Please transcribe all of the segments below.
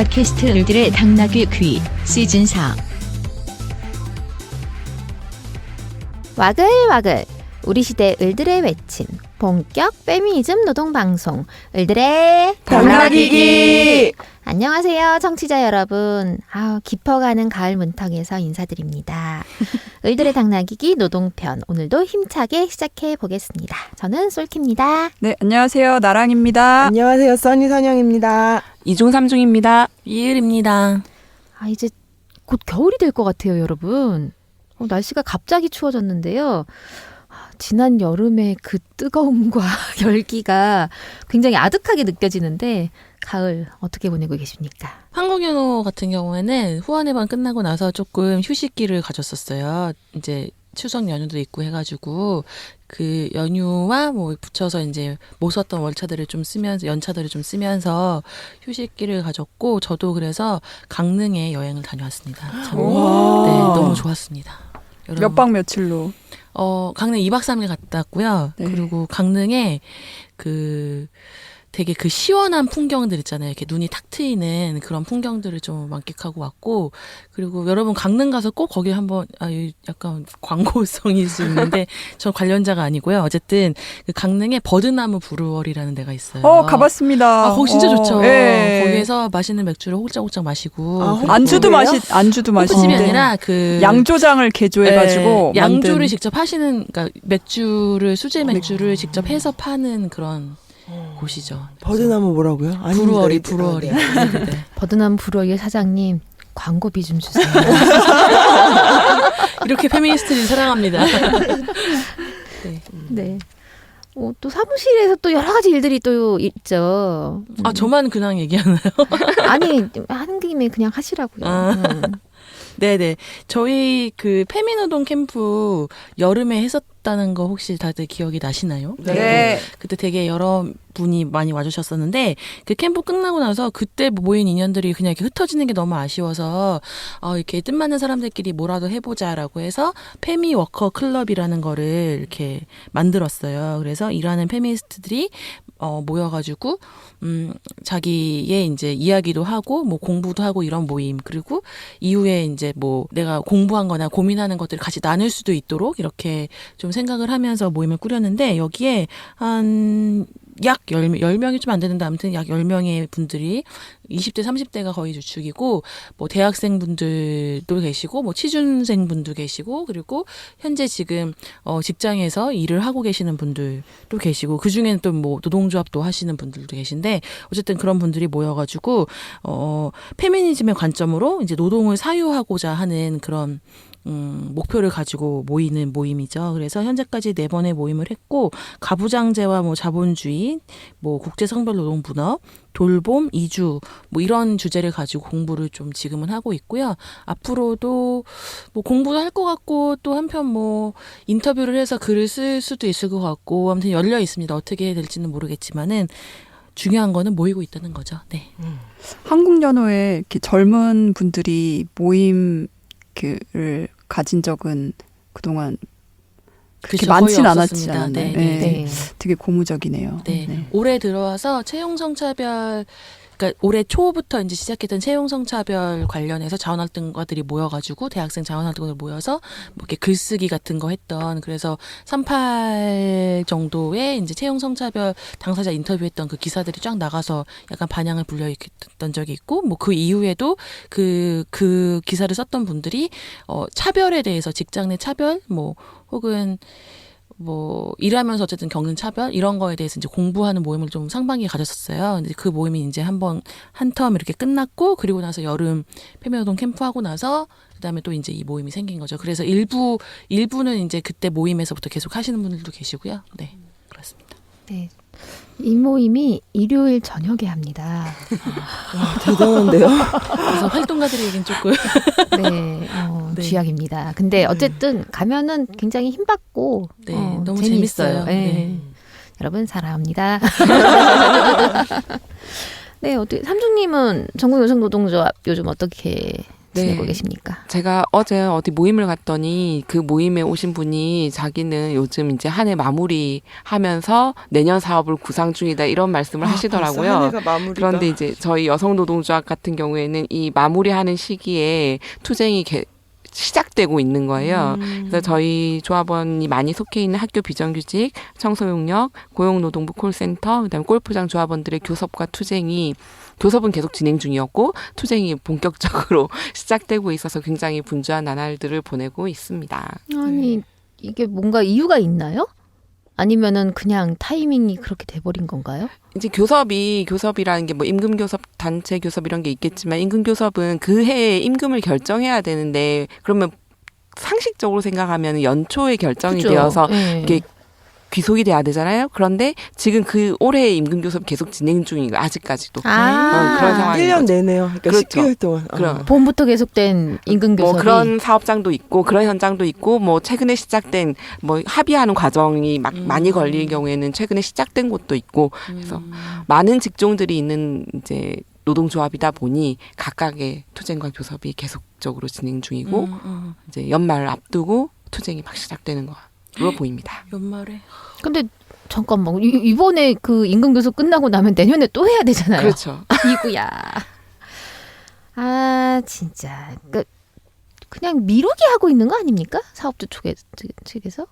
팟캐스트 을들의 당나귀 귀 시즌4. 와글와글 우리 시대 을들의 외침 본격 페미니즘 노동방송 을들의 당나귀기. 안녕하세요 청취자 여러분. 깊어가는 가을 문턱에서 인사드립니다. 을들의 당나귀기 노동편 오늘도 힘차게 시작해 보겠습니다. 저는 솔키입니다. 네, 안녕하세요. 나랑입니다. 안녕하세요. 써니선영입니다. 이중삼중입니다. 이을입니다. 이제 곧 겨울이 될 것 같아요, 여러분. 날씨가 갑자기 추워졌는데요. 지난 여름의 그 뜨거움과 열기가 굉장히 아득하게 느껴지는데 가을 어떻게 보내고 계십니까? 한국연호 같은 경우에는 후원회반 끝나고 나서 조금 휴식기를 가졌었어요. 이제 추석 연휴도 있고 해가지고 그 연휴와 뭐 붙여서 이제 못 썼던 월차들을 좀 쓰면서 연차들을 좀 쓰면서 휴식기를 가졌고 저도 그래서 강릉에 여행을 다녀왔습니다. 참, 네, 너무 좋았습니다. 몇 박 며칠로? 강릉 2박 3일 갔다 왔고요. 네. 그리고 강릉에 되게 그 시원한 풍경들 있잖아요. 이렇게 눈이 탁 트이는 그런 풍경들을 좀 만끽하고 왔고, 그리고 여러분 강릉 가서 꼭 거기 한번, 약간 광고성일 수 있는데, 저 관련자가 아니고요. 어쨌든 그 강릉에 버드나무 브루어리라는 데가 있어요. 가봤습니다. 거기 진짜 좋죠. 네. 거기에서 맛있는 맥주를 홀짝홀짝 마시고. 안주도 호프집이 맛있는데. 아니라 양조장을 개조해가지고. 양조를 만든. 직접 하시는, 그러니까 수제 맥주를 직접 해서 파는 그런 곳이죠. 버드나무 뭐라고요? 브루어리. 네. 네네네. 버드나무 브루어리 사장님 광고비 좀 주세요. 이렇게 페미니스트를 사랑합니다. 네. 또 사무실에서 또 여러 가지 일들이 또 있죠. 저만 그냥 얘기하나요? 아니 하는 김에 그냥 하시라고요. 네네. 저희 그 페미노동 캠프 여름에 했었다는 거 혹시 다들 기억이 나시나요? 네. 그때 되게 여러 분이 많이 와주셨었는데 그 캠프 끝나고 나서 그때 모인 인연들이 그냥 이렇게 흩어지는 게 너무 아쉬워서 이렇게 뜻맞는 사람들끼리 뭐라도 해보자라고 해서 페미워커 클럽이라는 거를 이렇게 만들었어요. 그래서 일하는 페미니스트들이 모여가지고 자기의 이제 이야기도 하고 뭐 공부도 하고 이런 모임, 그리고 이후에 이제 뭐 내가 공부한 거나 고민하는 것들을 같이 나눌 수도 있도록 이렇게 좀 생각을 하면서 모임을 꾸렸는데 여기에 한 약 10명이 좀 안 되는데 아무튼 약 10명의 분들이 20대, 30대가 거의 주축이고 뭐 대학생분들도 계시고 뭐 취준생분도 계시고 그리고 현재 지금 직장에서 일을 하고 계시는 분들도 계시고 그중에는 또 뭐 노동조합도 하시는 분들도 계신데 어쨌든 그런 분들이 모여가지고 페미니즘의 관점으로 이제 노동을 사유하고자 하는 그런 목표를 가지고 모이는 모임이죠. 그래서 현재까지 4번의 모임을 했고 가부장제와 뭐 자본주의, 뭐 국제성별노동분업, 돌봄, 이주 뭐 이런 주제를 가지고 공부를 좀 지금은 하고 있고요. 앞으로도 뭐 공부도 할 것 같고 또 한편 뭐 인터뷰를 해서 글을 쓸 수도 있을 것 같고 아무튼 열려 있습니다. 어떻게 해야 될지는 모르겠지만은 중요한 거는 모이고 있다는 거죠. 네. 한국연호에 이렇게 젊은 분들이 모임을 가진 적은 그동안 그렇게 그렇죠. 많진 거의 않았지 없었습니다. 않았나요? 네. 네. 되게 고무적이네요. 네. 올해 들어와서 채용성차별, 그러니까 올해 초부터 이제 시작했던 채용성차별 관련해서 자원활동가들이 모여가지고 대학생 자원활동가들 모여서 뭐 이렇게 글쓰기 같은 거 했던 그래서 38 정도의 이제 채용성차별 당사자 인터뷰했던 그 기사들이 쫙 나가서 약간 반향을 불러일으켰던 적이 있고 뭐 그 이후에도 그 기사를 썼던 분들이 차별에 대해서 직장 내 차별 뭐 혹은 뭐 일하면서 어쨌든 겪는 차별 이런 거에 대해서 이제 공부하는 모임을 좀 상반기에 가졌었어요. 근데 그 모임이 이제 한 텀 이렇게 끝났고 그리고 나서 여름 페미노동 캠프 하고 나서 그다음에 또 이제 이 모임이 생긴 거죠. 그래서 일부는 이제 그때 모임에서부터 계속 하시는 분들도 계시고요. 네, 그렇습니다. 네. 이 모임이 일요일 저녁에 합니다. 대단한데요? 그래서 활동가들에겐 조금 네, 네. 쥐약입니다. 근데 어쨌든 가면은 굉장히 힘받고 네, 너무 재밌어요. 네. 네. 여러분 사랑합니다. 네, 어떻게 삼중님은 전국여성노동조합 요즘 어떻게 지내고 네. 계십니까? 제가 어제 어디 모임을 갔더니 그 모임에 오신 분이 자기는 요즘 이제 한 해 마무리하면서 내년 사업을 구상 중이다 이런 말씀을 하시더라고요. 한 해가 마무리가. 그런데 이제 저희 여성노동조합 같은 경우에는 이 마무리하는 시기에 투쟁이 시작되고 있는 거예요. 그래서 저희 조합원이 많이 속해 있는 학교 비정규직, 청소용역, 고용노동부 콜센터, 그다음에 골프장 조합원들의 교섭과 투쟁이 교섭은 계속 진행 중이었고 투쟁이 본격적으로 시작되고 있어서 굉장히 분주한 나날들을 보내고 있습니다. 아니 이게 뭔가 이유가 있나요? 아니면은 그냥 타이밍이 그렇게 돼버린 건가요? 이제 교섭이라는 게 뭐 임금 교섭, 단체 교섭 이런 게 있겠지만 임금 교섭은 그 해에 임금을 결정해야 되는데 그러면 상식적으로 생각하면 연초에 결정이 그죠? 되어서 네. 이게 귀속이 돼야 되잖아요. 그런데 지금 그 올해의 임금 교섭 계속 진행 중이고 아직까지도 그런 상황인 1년 거죠. 내내요. 그러니까 그렇죠. 10개월 동안. 그럼. 봄부터 계속된 임금 교섭이 뭐 그런 사업장도 있고 그런 현장도 있고 뭐 최근에 시작된 뭐 합의하는 과정이 막 많이 걸릴 경우에는 최근에 시작된 곳도 있고 그래서 많은 직종들이 있는 이제 노동조합이다 보니 각각의 투쟁과 교섭이 계속적으로 진행 중이고 이제 연말을 앞두고 투쟁이 막 시작되는 것으로 보입니다. 연말에 근데 잠깐만 이번에 그 임금 교섭 끝나고 나면 내년에 또 해야 되잖아요. 그렇죠. 이구야. 아 진짜 그냥 미루기 하고 있는 거 아닙니까? 사업주 측에서?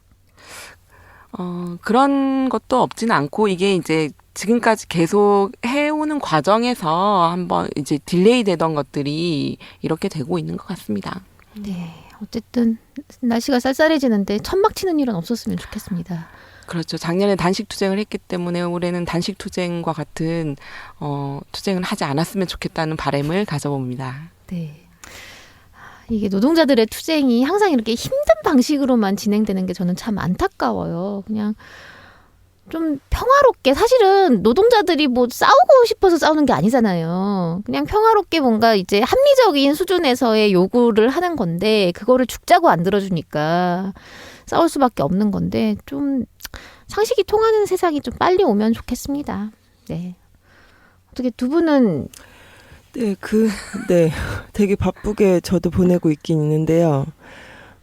그런 것도 없지는 않고 이게 이제 지금까지 계속 해오는 과정에서 한번 이제 딜레이 되던 것들이 이렇게 되고 있는 것 같습니다. 네. 어쨌든 날씨가 쌀쌀해지는데 천막 치는 일은 없었으면 좋겠습니다. 그렇죠. 작년에 단식 투쟁을 했기 때문에 올해는 단식 투쟁과 같은 투쟁을 하지 않았으면 좋겠다는 바람을 가져봅니다. 네. 이게 노동자들의 투쟁이 항상 이렇게 힘든 방식으로만 진행되는 게 저는 참 안타까워요. 그냥 좀 평화롭게 사실은 노동자들이 뭐 싸우고 싶어서 싸우는 게 아니잖아요. 그냥 평화롭게 뭔가 이제 합리적인 수준에서의 요구를 하는 건데 그거를 죽자고 안 들어주니까 싸울 수밖에 없는 건데 좀 상식이 통하는 세상이 좀 빨리 오면 좋겠습니다. 네. 어떻게 두 분은 네, 네. 되게 바쁘게 저도 보내고 있긴 있는데요.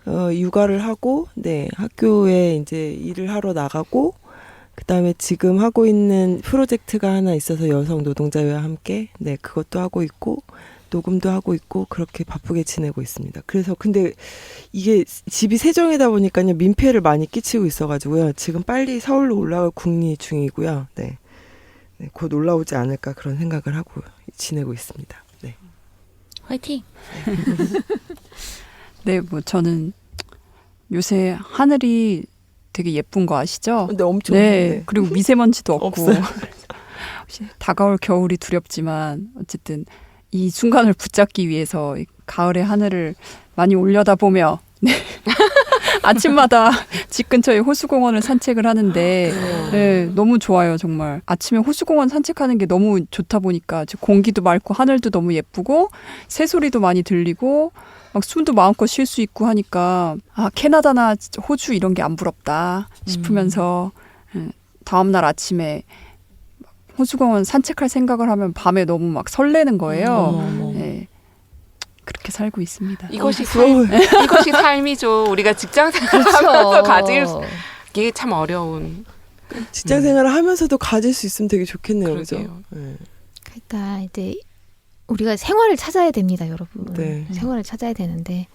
육아를 하고, 네, 학교에 이제 일을 하러 나가고, 그 다음에 지금 하고 있는 프로젝트가 하나 있어서 여성 노동자와 함께, 네, 그것도 하고 있고, 녹음도 하고 있고, 그렇게 바쁘게 지내고 있습니다. 그래서 근데 이게 집이 세종이다 보니까요, 민폐를 많이 끼치고 있어가지고요. 지금 빨리 서울로 올라갈 궁리 중이고요. 네. 네, 곧 올라오지 않을까 그런 생각을 하고 지내고 있습니다. 네. 화이팅! 네, 뭐 저는 요새 하늘이 되게 예쁜 거 아시죠? 근데 엄청 네, 그리고 미세먼지도 없고 없어요. 다가올 겨울이 두렵지만 어쨌든 이 순간을 붙잡기 위해서 이 가을의 하늘을 많이 올려다보며 네. 아침마다 집 근처에 호수공원을 산책을 하는데 네, 너무 좋아요 정말. 아침에 호수공원 산책하는 게 너무 좋다 보니까 공기도 맑고 하늘도 너무 예쁘고 새소리도 많이 들리고 막 숨도 마음껏 쉴 수 있고 하니까 아 캐나다나 호주 이런 게 안 부럽다 싶으면서 다음날 아침에 호수공원 산책할 생각을 하면 밤에 너무 막 설레는 거예요. 네. 그렇게 살고 있습니다. 이것이 삶이죠. 우리가 직장 생활하면서 가질 게 참 어려운. 직장 생활을 하면서도 가질 수 있으면 되게 좋겠네요. 그죠? 그러게요. 네. 그러니까 이제 우리가 생활을 찾아야 됩니다, 여러분. 네. 생활을 찾아야 되는데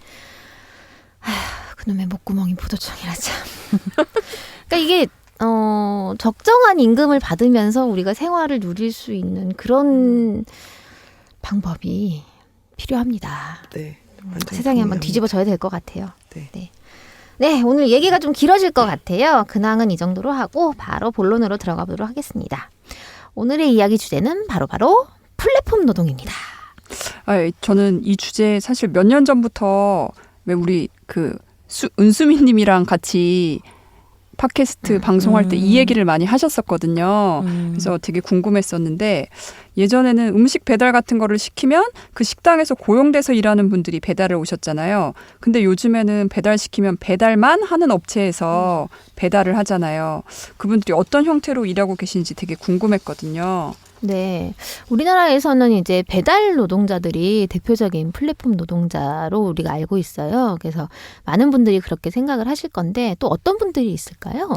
그놈의 목구멍이 포도청이라 참. 그러니까 이게 적정한 임금을 받으면서 우리가 생활을 누릴 수 있는 그런 방법이 필요합니다. 네. 완전 세상이 한번 동의합니다. 뒤집어져야 될 것 같아요. 네. 네, 오늘 얘기가 좀 길어질 것 같아요. 근황은 이 정도로 하고 바로 본론으로 들어가 보도록 하겠습니다. 오늘의 이야기 주제는 바로 플랫폼 노동입니다. 저는 이 주제 사실 몇 년 전부터 왜 우리 그 은수미님이랑 같이 팟캐스트 방송할 때 이 얘기를 많이 하셨었거든요. 그래서 되게 궁금했었는데 예전에는 음식 배달 같은 거를 시키면 그 식당에서 고용돼서 일하는 분들이 배달을 오셨잖아요. 근데 요즘에는 배달시키면 배달만 하는 업체에서 배달을 하잖아요. 그분들이 어떤 형태로 일하고 계신지 되게 궁금했거든요. 네. 우리나라에서는 이제 배달 노동자들이 대표적인 플랫폼 노동자로 우리가 알고 있어요. 그래서 많은 분들이 그렇게 생각을 하실 건데 또 어떤 분들이 있을까요?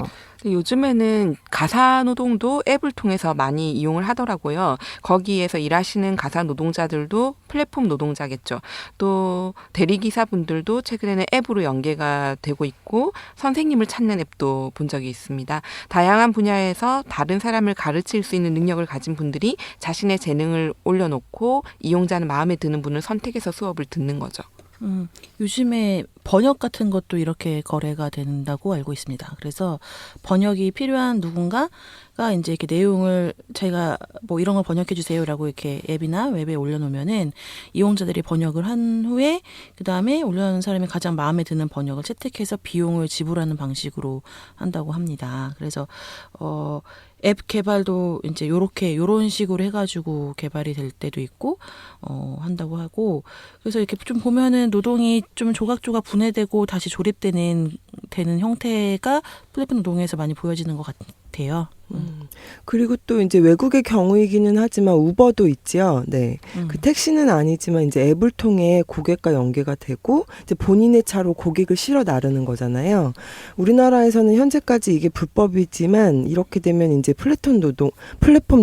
요즘에는 가사 노동도 앱을 통해서 많이 이용을 하더라고요. 거기에서 일하시는 가사 노동자들도 플랫폼 노동자겠죠. 또 대리기사분들도 최근에는 앱으로 연계가 되고 있고 선생님을 찾는 앱도 본 적이 있습니다. 다양한 분야에서 다른 사람을 가르칠 수 있는 능력을 가진 분들이 자신의 재능을 올려놓고 이용자는 마음에 드는 분을 선택해서 수업을 듣는 거죠. 요즘에 번역 같은 것도 이렇게 거래가 된다고 알고 있습니다. 그래서 번역이 필요한 누군가가 이제 이렇게 내용을 자기가 뭐 이런 걸 번역해 주세요라고 이렇게 앱이나 웹에 올려놓으면은 이용자들이 번역을 한 후에 그 다음에 올려놓은 사람이 가장 마음에 드는 번역을 채택해서 비용을 지불하는 방식으로 한다고 합니다. 그래서 앱 개발도 이제 요런 식으로 해가지고 개발이 될 때도 있고, 한다고 하고, 그래서 이렇게 좀 보면은 노동이 좀 조각조각 분해되고 다시 조립되는 형태가 플랫폼 노동에서 많이 보여지는 것 같아요. 그리고 또 이제 외국의 경우이기는 하지만 우버도 있지요. 네. 그 택시는 아니지만 이제 앱을 통해 고객과 연계가 되고 이제 본인의 차로 고객을 실어 나르는 거잖아요. 우리나라에서는 현재까지 이게 불법이지만 이렇게 되면 이제 플랫폼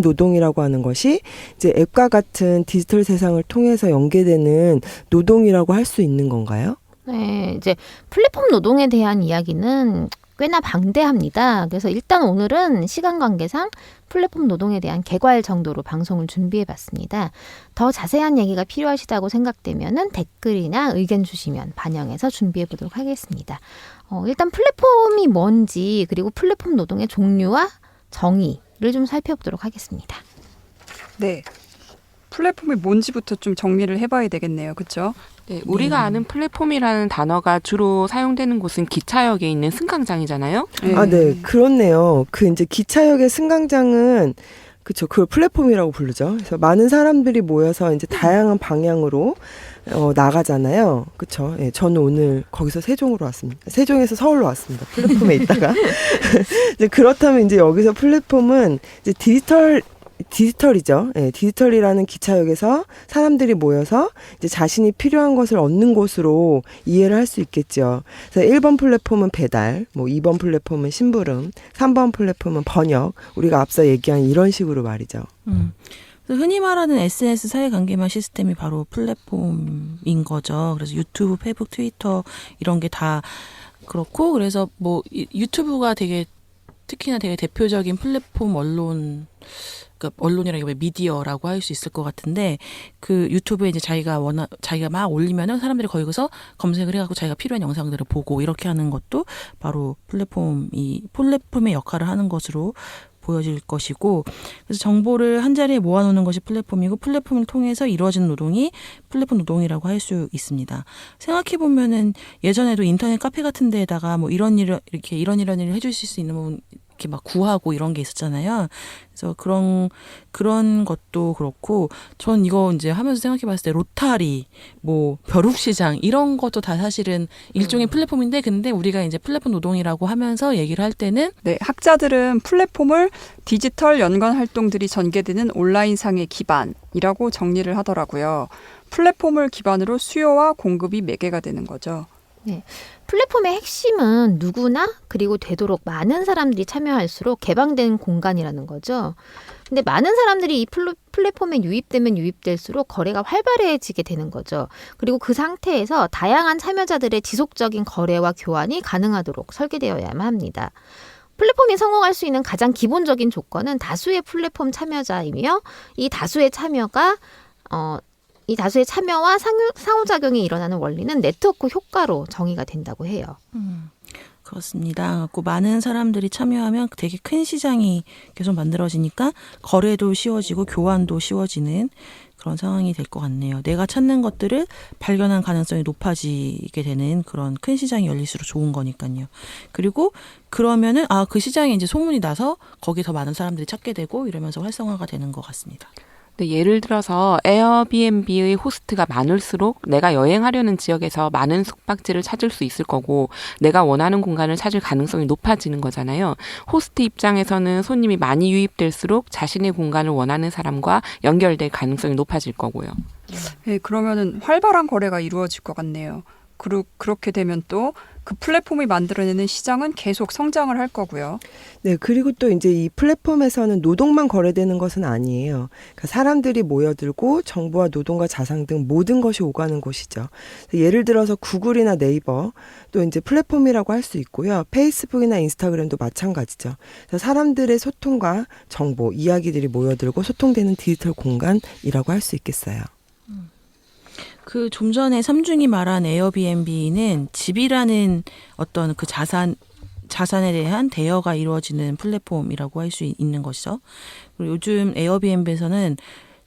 노동이라고 하는 것이 이제 앱과 같은 디지털 세상을 통해서 연계되는 노동이라고 할 수 있는 건가요? 네, 이제 플랫폼 노동에 대한 이야기는 꽤나 방대합니다. 그래서 일단 오늘은 시간 관계상 플랫폼 노동에 대한 개괄 정도로 방송을 준비해봤습니다. 더 자세한 얘기가 필요하시다고 생각되면은 댓글이나 의견 주시면 반영해서 준비해보도록 하겠습니다. 일단 플랫폼이 뭔지 그리고 플랫폼 노동의 종류와 정의를 좀 살펴보도록 하겠습니다. 네. 플랫폼이 뭔지부터 좀 정리를 해봐야 되겠네요. 그렇죠? 네, 우리가 아는 플랫폼이라는 단어가 주로 사용되는 곳은 기차역에 있는 승강장이잖아요. 아, 네. 그렇네요. 그 이제 기차역의 승강장은 그렇죠. 그걸 플랫폼이라고 부르죠. 그래서 많은 사람들이 모여서 이제 다양한 방향으로 나가잖아요. 그렇죠. 예, 저는 오늘 거기서 세종으로 왔습니다. 세종에서 서울로 왔습니다. 플랫폼에 있다가. 이제 그렇다면 이제 여기서 플랫폼은 이제 디지털이죠. 예, 디지털이라는 기차역에서 사람들이 모여서 이제 자신이 필요한 것을 얻는 곳으로 이해를 할 수 있겠죠. 그래서 1번 플랫폼은 배달, 뭐 2번 플랫폼은 심부름, 3번 플랫폼은 번역. 우리가 앞서 얘기한 이런 식으로 말이죠. 그래서 흔히 말하는 SNS 사회관계망 시스템이 바로 플랫폼인 거죠. 그래서 유튜브, 페이스북, 트위터 이런 게 다 그렇고, 그래서 뭐 유튜브가 특히나 되게 대표적인 플랫폼 언론이라기보다 미디어라고 할 수 있을 것 같은데, 그 유튜브에 이제 자기가 막 올리면은 사람들이 거기서 검색을 해갖고 자기가 필요한 영상들을 보고 이렇게 하는 것도 바로 플랫폼의 역할을 하는 것으로 보여질 것이고, 그래서 정보를 한 자리에 모아놓는 것이 플랫폼이고, 플랫폼을 통해서 이루어지는 노동이 플랫폼 노동이라고 할 수 있습니다. 생각해 보면은 예전에도 인터넷 카페 같은 데에다가 뭐 이런 일을 해주실 수 있는 분 이렇게 막 구하고 이런 게 있었잖아요. 그래서 그런 것도 그렇고, 전 이거 이제 하면서 생각해 봤을 때 로타리, 뭐 벼룩시장 이런 것도 다 사실은 일종의 플랫폼인데, 근데 우리가 이제 플랫폼 노동이라고 하면서 얘기를 할 때는 네, 학자들은 플랫폼을 디지털 연관 활동들이 전개되는 온라인상의 기반이라고 정리를 하더라고요. 플랫폼을 기반으로 수요와 공급이 매개가 되는 거죠. 네. 플랫폼의 핵심은 누구나 그리고 되도록 많은 사람들이 참여할수록 개방된 공간이라는 거죠. 근데 많은 사람들이 이 플랫폼에 유입되면 유입될수록 거래가 활발해지게 되는 거죠. 그리고 그 상태에서 다양한 참여자들의 지속적인 거래와 교환이 가능하도록 설계되어야만 합니다. 플랫폼이 성공할 수 있는 가장 기본적인 조건은 다수의 플랫폼 참여자이며, 이 다수의 참여와 상호작용이 일어나는 원리는 네트워크 효과로 정의가 된다고 해요. 그렇습니다. 많은 사람들이 참여하면 되게 큰 시장이 계속 만들어지니까 거래도 쉬워지고 교환도 쉬워지는 그런 상황이 될 것 같네요. 내가 찾는 것들을 발견한 가능성이 높아지게 되는 그런 큰 시장이 열릴수록 좋은 거니까요. 그리고 그러면은 그 시장에 이제 소문이 나서 거기 더 많은 사람들이 찾게 되고 이러면서 활성화가 되는 것 같습니다. 네, 예를 들어서 에어비앤비의 호스트가 많을수록 내가 여행하려는 지역에서 많은 숙박지를 찾을 수 있을 거고 내가 원하는 공간을 찾을 가능성이 높아지는 거잖아요. 호스트 입장에서는 손님이 많이 유입될수록 자신의 공간을 원하는 사람과 연결될 가능성이 높아질 거고요. 네, 그러면은 활발한 거래가 이루어질 것 같네요. 그렇게 되면 또 그 플랫폼이 만들어내는 시장은 계속 성장을 할 거고요. 네, 그리고 또 이제 이 플랫폼에서는 노동만 거래되는 것은 아니에요. 그러니까 사람들이 모여들고 정보와 노동과 자산 등 모든 것이 오가는 곳이죠. 예를 들어서 구글이나 네이버 또 이제 플랫폼이라고 할 수 있고요. 페이스북이나 인스타그램도 마찬가지죠. 그래서 사람들의 소통과 정보, 이야기들이 모여들고 소통되는 디지털 공간이라고 할 수 있겠어요. 그 좀 전에 삼중이 말한 에어비앤비는 집이라는 어떤 그 자산에 대한 대여가 이루어지는 플랫폼이라고 할 수 있는 것이죠. 그리고 요즘 에어비앤비에서는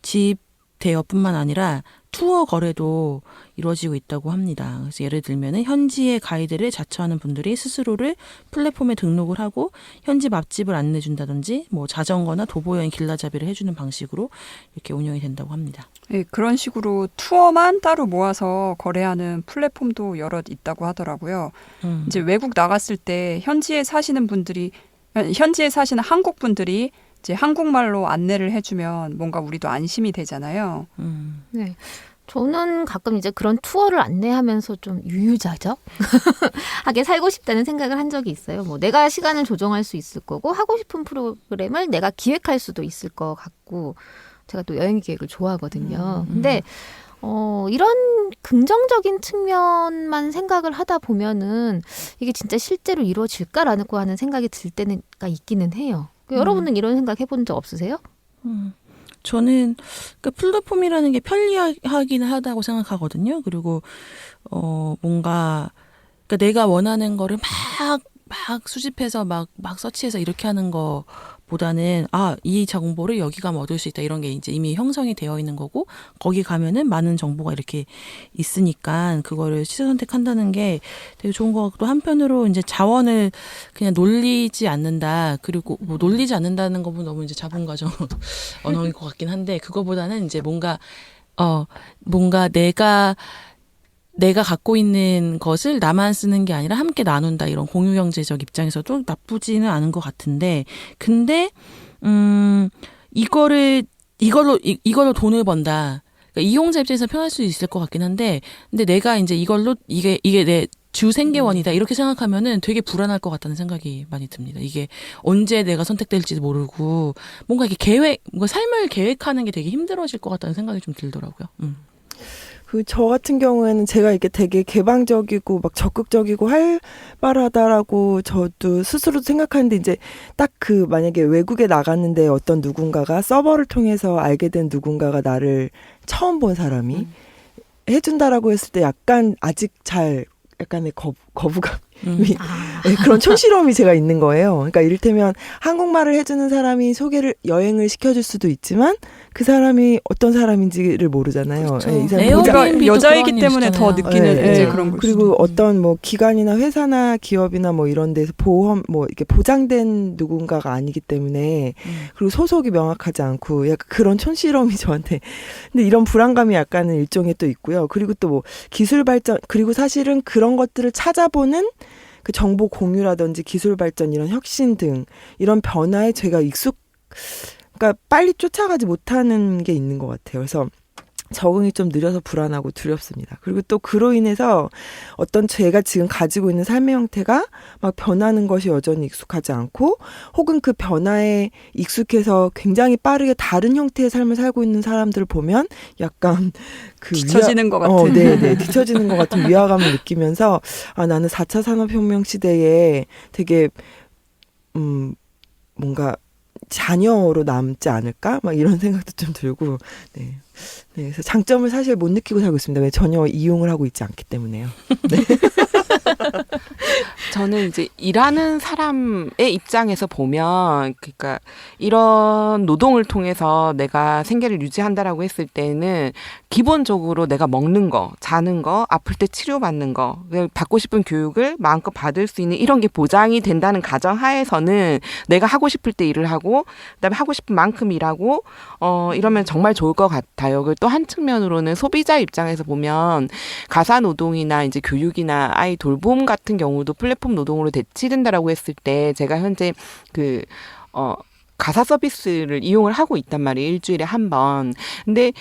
집 대여뿐만 아니라 투어 거래도 이루어지고 있다고 합니다. 그래서 예를 들면은 현지의 가이드를 자처하는 분들이 스스로를 플랫폼에 등록을 하고 현지 맛집을 안내준다든지 뭐 자전거나 도보여행 길라잡이를 해주는 방식으로 이렇게 운영이 된다고 합니다. 네, 그런 식으로 투어만 따로 모아서 거래하는 플랫폼도 여럿 있다고 하더라고요. 이제 외국 나갔을 때 현지에 사시는 한국 분들이 이제 한국말로 안내를 해주면 뭔가 우리도 안심이 되잖아요. 네. 저는 가끔 이제 그런 투어를 안내하면서 좀 유유자적 하게 살고 싶다는 생각을 한 적이 있어요. 뭐 내가 시간을 조정할 수 있을 거고 하고 싶은 프로그램을 내가 기획할 수도 있을 것 같고 제가 또 여행 기획을 좋아하거든요. 근데 이런 긍정적인 측면만 생각을 하다 보면은 이게 진짜 실제로 이루어질까라고 하는 생각이 들 때가 있기는 해요. 여러분은 이런 생각 해본 적 없으세요? 저는 그 플랫폼이라는 게 편리하긴 하다고 생각하거든요. 그리고 뭔가 그러니까 내가 원하는 거를 막 수집해서 막 서치해서 이렇게 하는 거보다는 이 정보를 여기 가면 얻을 수 있다 이런 게 이제 이미 형성이 되어 있는 거고 거기 가면은 많은 정보가 이렇게 있으니까 그거를 시선 선택한다는 게 되게 좋은 것 같고 한편으로 이제 자원을 그냥 놀리지 않는다 그리고 뭐 놀리지 않는다는 거면 너무 이제 자본가정 언어인 것 같긴 한데 그거보다는 이제 뭔가 내가 갖고 있는 것을 나만 쓰는 게 아니라 함께 나눈다 이런 공유경제적 입장에서도 나쁘지는 않은 것 같은데 근데 이걸로 돈을 번다 그러니까 이용자 입장에서 편할 수 있을 것 같긴 한데 근데 내가 이제 이걸로 이게 내 주 생계원이다 이렇게 생각하면은 되게 불안할 것 같다는 생각이 많이 듭니다. 이게 언제 내가 선택될지도 모르고 뭔가 이게 뭔가 삶을 계획하는 게 되게 힘들어질 것 같다는 생각이 좀 들더라고요. 저 같은 경우에는 제가 이게 되게 개방적이고 막 적극적이고 활발하다라고 저도 스스로 생각하는데 이제 딱 만약에 외국에 나갔는데 어떤 누군가가 서버를 통해서 알게 된 누군가가 나를 처음 본 사람이 해준다라고 했을 때 약간의 거부감이 네, 그런 촌스러움이 제가 있는 거예요. 그러니까 이를테면 한국말을 해주는 사람이 여행을 시켜줄 수도 있지만 그 사람이 어떤 사람인지를 모르잖아요. 그렇죠. 네, 이 사람이 여자이기 때문에 더 느끼는 네. 그런 거. 그리고 어떤 뭐 기관이나 회사나 기업이나 뭐 이런 데서 보험 뭐 이렇게 보장된 누군가가 아니기 때문에 그리고 소속이 명확하지 않고 약간 그런 촌스러움이 저한테 근데 이런 불안감이 약간은 일종의 또 있고요. 그리고 또 뭐 기술 발전 그리고 사실은 그런 것들을 찾아보는 그 정보 공유라든지 기술 발전 이런 혁신 등 이런 변화에 제가 그러니까 빨리 쫓아가지 못하는 게 있는 것 같아요. 그래서 적응이 좀 느려서 불안하고 두렵습니다. 그리고 또 그로 인해서 어떤 제가 지금 가지고 있는 삶의 형태가 막 변하는 것이 여전히 익숙하지 않고 혹은 그 변화에 익숙해서 굉장히 빠르게 다른 형태의 삶을 살고 있는 사람들을 보면 약간 뒤처지는 것 같은. 네, 뒤처지는 것 같은 위화감을 느끼면서 나는 4차 산업혁명 시대에 되게 뭔가 자녀로 남지 않을까? 막 이런 생각도 좀 들고, 네. 그래서 장점을 사실 못 느끼고 살고 있습니다. 왜 전혀 이용을 하고 있지 않기 때문에요. 네. 저는 이제 일하는 사람의 입장에서 보면, 그러니까 이런 노동을 통해서 내가 생계를 유지한다라고 했을 때는 기본적으로 내가 먹는 거, 자는 거, 아플 때 치료받는 거, 받고 싶은 교육을 마음껏 받을 수 있는 이런 게 보장이 된다는 가정 하에서는 내가 하고 싶을 때 일을 하고, 그다음에 하고 싶은 만큼 일하고, 이러면 정말 좋을 것 같아요. 그리고 또 한 측면으로는 소비자 입장에서 보면 가사 노동이나 이제 교육이나 아이 돌봄 같은 경우도 플랫폼 노동으로 대치된다라고 했을 때 제가 현재 가사 서비스를 이용을 하고 있단 말이에요. 일주일에 한 번. 근데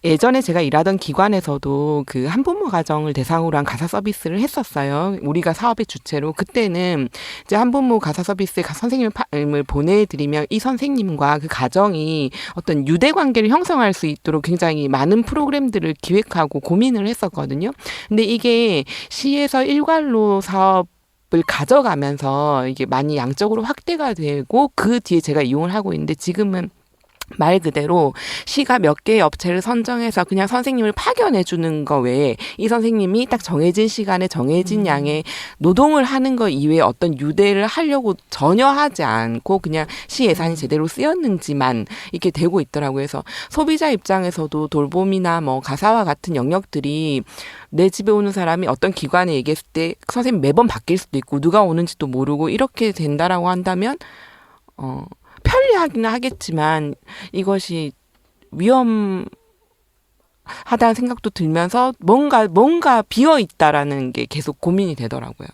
예전에 제가 일하던 기관에서도 그 한부모 가정을 대상으로 한 가사 서비스를 했었어요. 우리가 사업의 주체로. 그때는 이제 한부모 가사 서비스에 선생님을 보내드리면 이 선생님과 그 가정이 어떤 유대 관계를 형성할 수 있도록 굉장히 많은 프로그램들을 기획하고 고민을 했었거든요. 근데 이게 시에서 일괄로 사업을 가져가면서 이게 많이 양적으로 확대가 되고 그 뒤에 제가 이용을 하고 있는데 지금은 말 그대로 시가 몇 개의 업체를 선정해서 그냥 선생님을 파견해 주는 거 외에 이 선생님이 딱 정해진 시간에 정해진 양의 노동을 하는 거 이외에 어떤 유대를 하려고 전혀 하지 않고 그냥 시 예산이 제대로 쓰였는지만 이렇게 되고 있더라고요. 그래서 소비자 입장에서도 돌봄이나 뭐 가사와 같은 영역들이 내 집에 오는 사람이 어떤 기관에 얘기했을 때 선생님 매번 바뀔 수도 있고 누가 오는지도 모르고 이렇게 된다라고 한다면 편리하기는 하겠지만 이것이 위험하다는 생각도 들면서 뭔가 비어 있다라는 게 계속 고민이 되더라고요.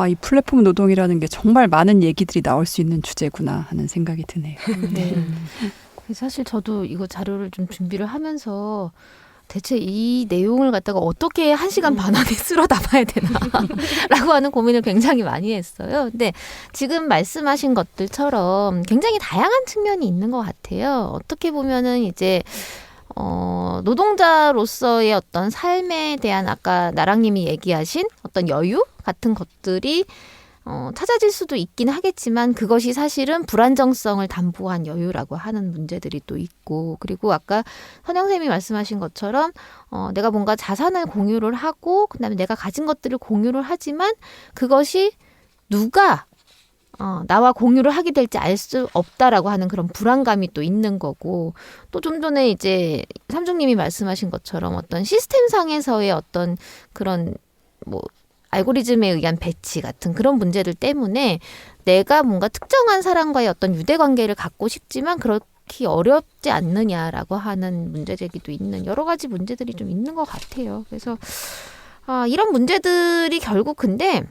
이 플랫폼 노동이라는 게 정말 많은 얘기들이 나올 수 있는 주제구나 하는 생각이 드네요. 네. 사실 저도 이거 자료를 좀 준비를 하면서 대체 이 내용을 갖다가 어떻게 1시간 반 안에 쓸어 담아야 되나 라고 하는 고민을 굉장히 많이 했어요. 근데 지금 말씀하신 것들처럼 굉장히 다양한 측면이 있는 것 같아요. 어떻게 보면은 이제 노동자로서의 어떤 삶에 대한 아까 나랑님이 얘기하신 어떤 여유 같은 것들이 찾아질 수도 있긴 하겠지만 그것이 사실은 불안정성을 담보한 여유라고 하는 문제들이 또 있고 그리고 아까 선영쌤이 말씀하신 것처럼 내가 뭔가 자산을 공유를 하고 그다음에 내가 가진 것들을 공유를 하지만 그것이 누가 나와 공유를 하게 될지 알 수 없다라고 하는 그런 불안감이 또 있는 거고 또 좀 전에 이제 삼중님이 말씀하신 것처럼 어떤 시스템상에서의 어떤 그런 뭐 알고리즘에 의한 배치 같은 그런 문제들 때문에 내가 뭔가 특정한 사람과의 어떤 유대관계를 갖고 싶지만 그렇게 어렵지 않느냐라고 하는 문제제기도 있는 여러 가지 문제들이 좀 있는 것 같아요. 그래서 이런 문제들이 결국 근데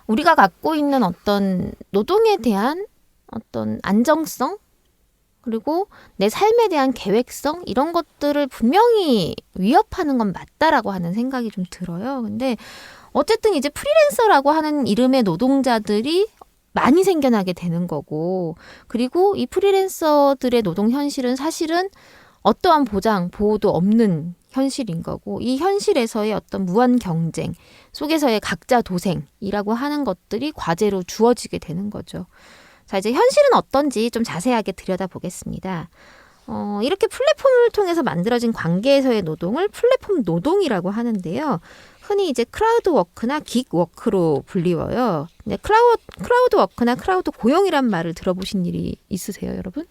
우리가 갖고 있는 어떤 노동에 대한 어떤 안정성 그리고 내 삶에 대한 계획성 이런 것들을 분명히 위협하는 건 맞다라고 하는 생각이 좀 들어요. 근데 어쨌든 이제 프리랜서라고 하는 이름의 노동자들이 많이 생겨나게 되는 거고 그리고 이 프리랜서들의 노동 현실은 사실은 어떠한 보장, 보호도 없는 현실인 거고 이 현실에서의 어떤 무한 경쟁 속에서의 각자 도생이라고 하는 것들이 과제로 주어지게 되는 거죠. 자, 이제 현실은 어떤지 좀 자세하게 들여다보겠습니다. 이렇게 플랫폼을 통해서 만들어진 관계에서의 노동을 플랫폼 노동이라고 하는데요. 흔히 이제 크라우드 워크나 긱 워크로 불리워요. 네, 크라우드 워크나 크라우드 고용이란 말을 들어보신 일이 있으세요, 여러분?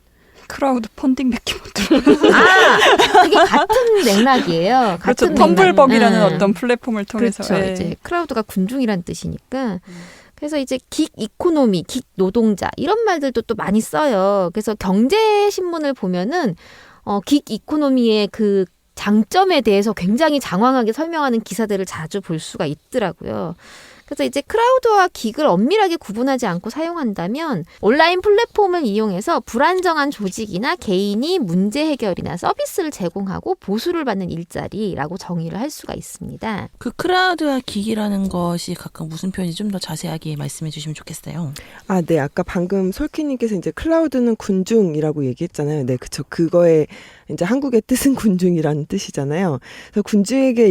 크라우드 펀딩밖에 못 들어요. 그게 같은 맥락이에요. 그렇죠. 같은 텀블벅이라는 어떤 플랫폼을 통해서. 그렇죠. 이제 크라우드가 군중이란 뜻이니까. 그래서 이제 긱 이코노미, 긱 노동자 이런 말들도 또 많이 써요. 그래서 경제신문을 보면은 긱 이코노미의 그 장점에 대해서 굉장히 장황하게 설명하는 기사들을 자주 볼 수가 있더라고요. 그래서 이제 크라우드와 긱을 엄밀하게 구분하지 않고 사용한다면 온라인 플랫폼을 이용해서 불안정한 조직이나 개인이 문제 해결이나 서비스를 제공하고 보수를 받는 일자리라고 정의를 할 수가 있습니다. 그 크라우드와 긱이라는 것이 각각 무슨 표현인지 좀 더 자세하게 말씀해 주시면 좋겠어요. 네. 아까 방금 솔키님께서 이제 클라우드는 군중이라고 얘기했잖아요. 네, 그쵸. 그거에 이제 한국의 뜻은 군중이라는 뜻이잖아요. 그래서 군중에게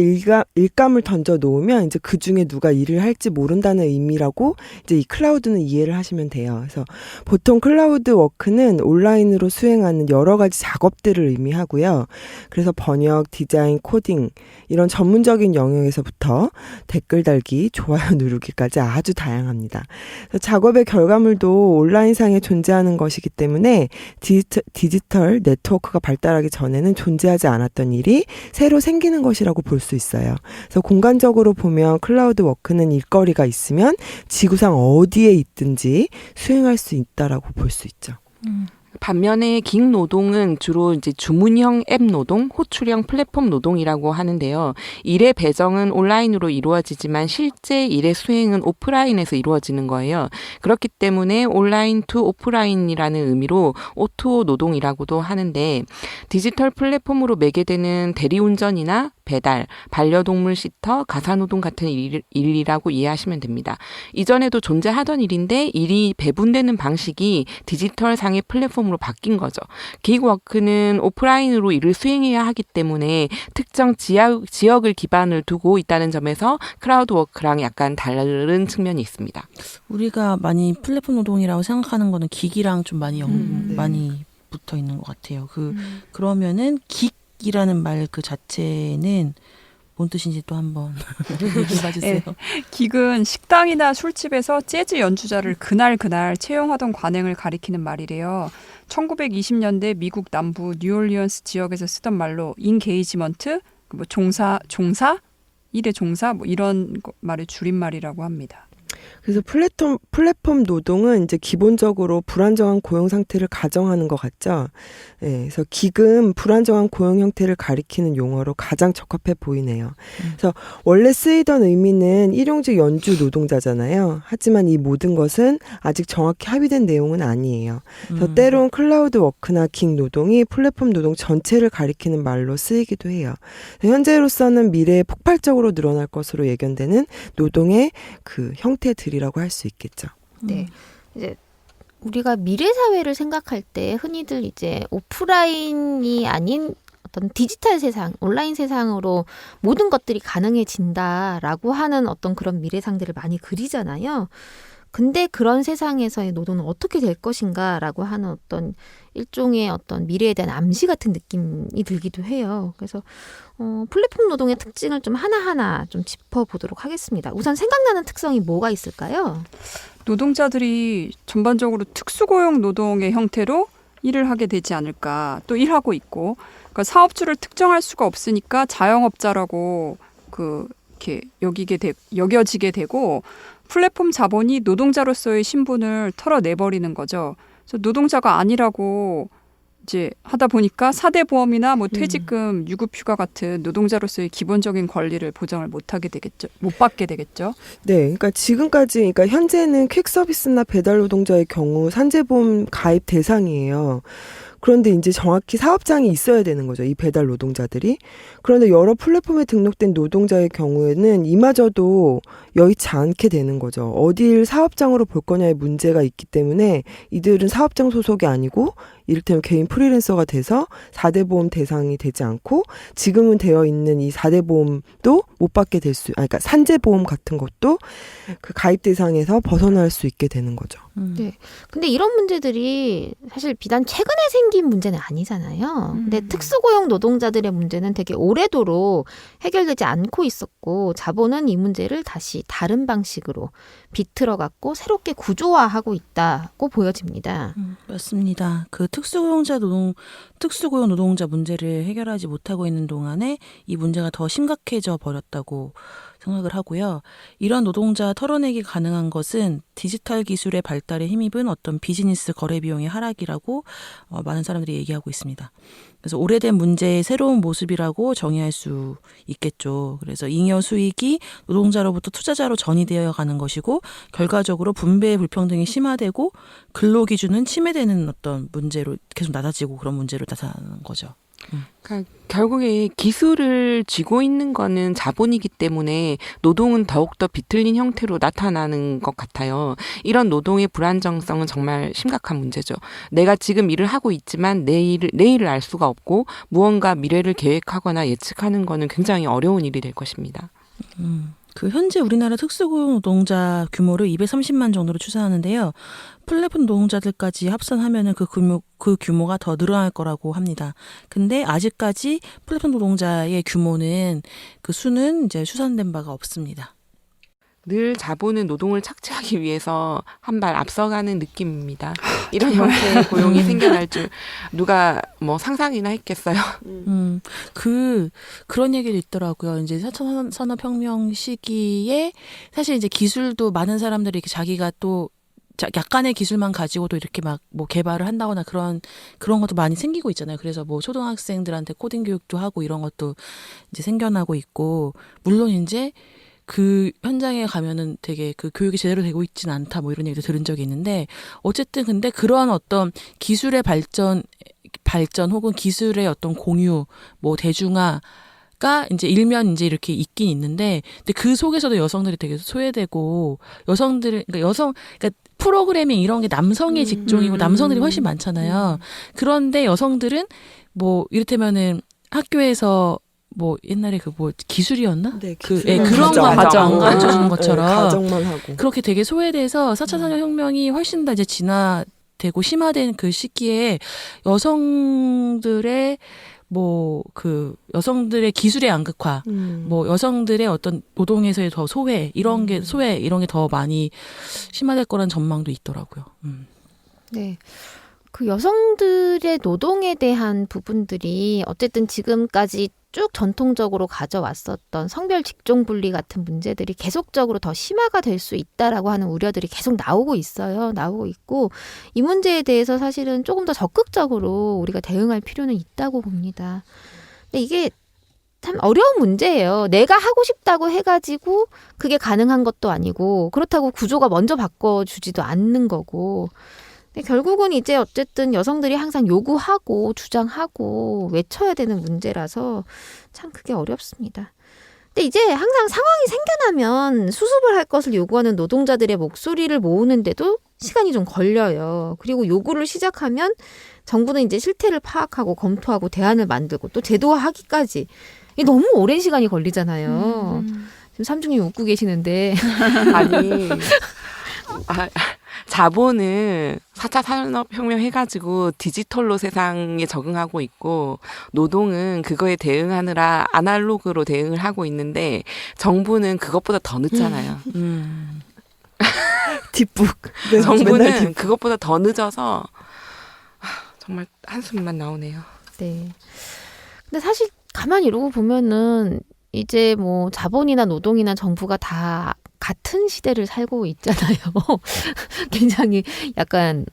일감을 던져 놓으면 이제 그 중에 누가 일을 할지 모른다는 의미라고 이제 이 클라우드는 이해를 하시면 돼요. 그래서 보통 클라우드 워크는 온라인으로 수행하는 여러 가지 작업들을 의미하고요. 그래서 번역, 디자인, 코딩 이런 전문적인 영역에서부터 댓글 달기, 좋아요 누르기까지 아주 다양합니다. 그래서 작업의 결과물도 온라인상에 존재하는 것이기 때문에 디지털 네트워크가 발달하기 전에는 존재하지 않았던 일이 새로 생기는 것이라고 볼 수 있어요. 그래서 공간적으로 보면 클라우드 워크는 일거리가 있으면 지구상 어디에 있든지 수행할 수 있다라고 볼 수 있죠. 반면에 긱 노동은 주로 이제 주문형 앱 노동, 호출형 플랫폼 노동이라고 하는데요. 일의 배정은 온라인으로 이루어지지만 실제 일의 수행은 오프라인에서 이루어지는 거예요. 그렇기 때문에 온라인 투 오프라인이라는 의미로 O2O 노동이라고도 하는데 디지털 플랫폼으로 매개되는 대리운전이나 배달, 반려동물 시터, 가사노동 같은 일이라고 이해하시면 됩니다. 이전에도 존재하던 일인데 일이 배분되는 방식이 디지털상의 플랫폼으로 바뀐 거죠. 기획워크는 오프라인으로 일을 수행해야 하기 때문에 특정 지역을 기반을 두고 있다는 점에서 클라우드 워크랑 약간 다른 측면이 있습니다. 우리가 많이 플랫폼 노동이라고 생각하는 거는 기기랑 좀 많이 네. 많이 붙어 있는 것 같아요. 그러면은 기기라는 말 그 자체는 뭔 뜻인지 또 한번 얘기해 주세요. 긱은 식당이나 술집에서 재즈 연주자를 그날 채용하던 관행을 가리키는 말이래요. 1920년대 미국 남부 뉴올리언스 지역에서 쓰던 말로 인게이지먼트, 뭐 종사, 일의 종사 뭐 이런 말의 줄임말이라고 합니다. 그래서 플랫폼 노동은 이제 기본적으로 불안정한 고용 상태를 가정하는 것 같죠. 네, 그래서 기금 불안정한 고용 형태를 가리키는 용어로 가장 적합해 보이네요. 그래서 원래 쓰이던 의미는 일용직 연주 노동자잖아요. 하지만 이 모든 것은 아직 정확히 합의된 내용은 아니에요. 그래서 때론 클라우드 워크나 긱 노동이 플랫폼 노동 전체를 가리키는 말로 쓰이기도 해요. 현재로서는 미래에 폭발적으로 늘어날 것으로 예견되는 노동의 그 형태들이라고 할 수 있겠죠. 네. 이제 우리가 미래 사회를 생각할 때 흔히들 이제 오프라인이 아닌 어떤 디지털 세상, 온라인 세상으로 모든 것들이 가능해진다라고 하는 어떤 그런 미래 상대를 많이 그리잖아요. 근데 그런 세상에서의 노동은 어떻게 될 것인가라고 하는 어떤 일종의 어떤 미래에 대한 암시 같은 느낌이 들기도 해요. 그래서 플랫폼 노동의 특징을 좀 하나하나 좀 짚어보도록 하겠습니다. 우선 생각나는 특성이 뭐가 있을까요? 노동자들이 전반적으로 특수고용 노동의 형태로 일을 하게 되지 않을까. 또 일하고 있고, 그러니까 사업주를 특정할 수가 없으니까 자영업자라고 이렇게 여겨지게 되고, 플랫폼 자본이 노동자로서의 신분을 털어내버리는 거죠. 그래서 노동자가 아니라고 이제 하다 보니까 사대보험이나 뭐 퇴직금, 유급휴가 같은 노동자로서의 기본적인 권리를 보장을 못 받게 되겠죠. 네, 그러니까 지금까지, 그러니까 현재는 퀵 서비스나 배달 노동자의 경우 산재보험 가입 대상이에요. 그런데 이제 정확히 사업장이 있어야 되는 거죠. 이 배달 노동자들이. 그런데 여러 플랫폼에 등록된 노동자의 경우에는 이마저도 여의치 않게 되는 거죠. 어딜 사업장으로 볼 거냐의 문제가 있기 때문에 이들은 사업장 소속이 아니고 이를테면 개인 프리랜서가 돼서 4대 보험 대상이 되지 않고 지금은 되어 있는 이 4대 보험도 못 받게 그러니까 산재보험 같은 것도 그 가입 대상에서 벗어날 수 있게 되는 거죠. 네. 근데 이런 문제들이 사실 비단 최근에 생긴 문제는 아니잖아요. 근데 특수고용 노동자들의 문제는 되게 오래도록 해결되지 않고 있었고 자본은 이 문제를 다시 다른 방식으로 비틀어갖고 새롭게 구조화하고 있다고 보여집니다. 맞습니다. 그 특수고용 노동자 문제를 해결하지 못하고 있는 동안에 이 문제가 더 심각해져 버렸다고 생각을 하고요. 이런 노동자 털어내기 가능한 것은 디지털 기술의 발달에 힘입은 어떤 비즈니스 거래 비용의 하락이라고 많은 사람들이 얘기하고 있습니다. 그래서 오래된 문제의 새로운 모습이라고 정의할 수 있겠죠. 그래서 잉여 수익이 노동자로부터 투자자로 전이되어 가는 것이고 결과적으로 분배의 불평등이 심화되고 근로기준은 침해되는 어떤 문제로 계속 낮아지고 그런 문제로 나타나는 거죠. 그러니까 결국에 기술을 쥐고 있는 거는 자본이기 때문에 노동은 더욱더 비틀린 형태로 나타나는 것 같아요. 이런 노동의 불안정성은 정말 심각한 문제죠. 내가 지금 일을 하고 있지만 내일을 알 수가 없고 무언가 미래를 계획하거나 예측하는 거는 굉장히 어려운 일이 될 것입니다. 그 현재 우리나라 특수고용 노동자 규모를 230만 정도로 추산하는데요. 플랫폼 노동자들까지 합산하면은 그 규모가 더 늘어날 거라고 합니다. 근데 아직까지 플랫폼 노동자의 규모는 그 수는 이제 추산된 바가 없습니다. 늘 자본은 노동을 착취하기 위해서 한 발 앞서가는 느낌입니다. 이런 형태의 고용이 생겨날 줄 누가 뭐 상상이나 했겠어요. 그런 얘기도 있더라고요. 이제 4차 산업혁명 시기에 사실 이제 기술도 많은 사람들이 이렇게 자기가 또 약간의 기술만 가지고도 이렇게 막 뭐 개발을 한다거나 그런 것도 많이 생기고 있잖아요. 그래서 뭐 초등학생들한테 코딩 교육도 하고 이런 것도 이제 생겨나고 있고, 물론 이제 그 현장에 가면은 되게 그 교육이 제대로 되고 있지는 않다 뭐 이런 얘기도 들은 적이 있는데, 어쨌든 근데 그런 어떤 기술의 발전 혹은 기술의 어떤 공유, 뭐 대중화가 이제 일면 이제 이렇게 있긴 있는데, 근데 그 속에서도 여성들이 되게 소외되고, 그러니까 프로그래밍 이런 게 남성의 직종이고 남성들이 훨씬 많잖아요. 그런데 여성들은 뭐 이를테면은 학교에서 뭐 옛날에 그 뭐 기술이었나? 네, 그런 거 안 가르쳐 주는 것처럼 가정만 하고 그렇게 되게 소외돼서 4차 산업혁명이 훨씬 더 이제 진화되고 심화된 그 시기에 여성들의 여성들의 기술의 양극화, 뭐 여성들의 어떤 노동에서의 더 소외 이런 게 더 많이 심화될 거란 전망도 있더라고요. 네. 그 여성들의 노동에 대한 부분들이 어쨌든 지금까지 쭉 전통적으로 가져왔었던 성별 직종 분리 같은 문제들이 계속적으로 더 심화가 될 수 있다라고 하는 우려들이 계속 나오고 있어요. 나오고 있고, 이 문제에 대해서 사실은 조금 더 적극적으로 우리가 대응할 필요는 있다고 봅니다. 근데 이게 참 어려운 문제예요. 내가 하고 싶다고 해가지고 그게 가능한 것도 아니고, 그렇다고 구조가 먼저 바꿔주지도 않는 거고. 근데 결국은 이제 어쨌든 여성들이 항상 요구하고 주장하고 외쳐야 되는 문제라서 참 그게 어렵습니다. 근데 이제 항상 상황이 생겨나면 수습을 할 것을 요구하는 노동자들의 목소리를 모으는데도 시간이 좀 걸려요. 그리고 요구를 시작하면 정부는 이제 실태를 파악하고 검토하고 대안을 만들고 또 제도화하기까지 이게 너무 오랜 시간이 걸리잖아요. 지금 삼중님 웃고 계시는데 아니, 자본은 4차 산업혁명 해가지고 디지털로 세상에 적응하고 있고, 노동은 그거에 대응하느라 아날로그로 대응을 하고 있는데, 정부는 그것보다 더 늦잖아요. 뒷북. 네, 정부는 그것보다 더 늦어서 정말 한숨만 나오네요. 네. 근데 사실 가만히 이러고 보면은 이제 뭐 자본이나 노동이나 정부가 다 같은 시대를 살고 있잖아요. 굉장히 약간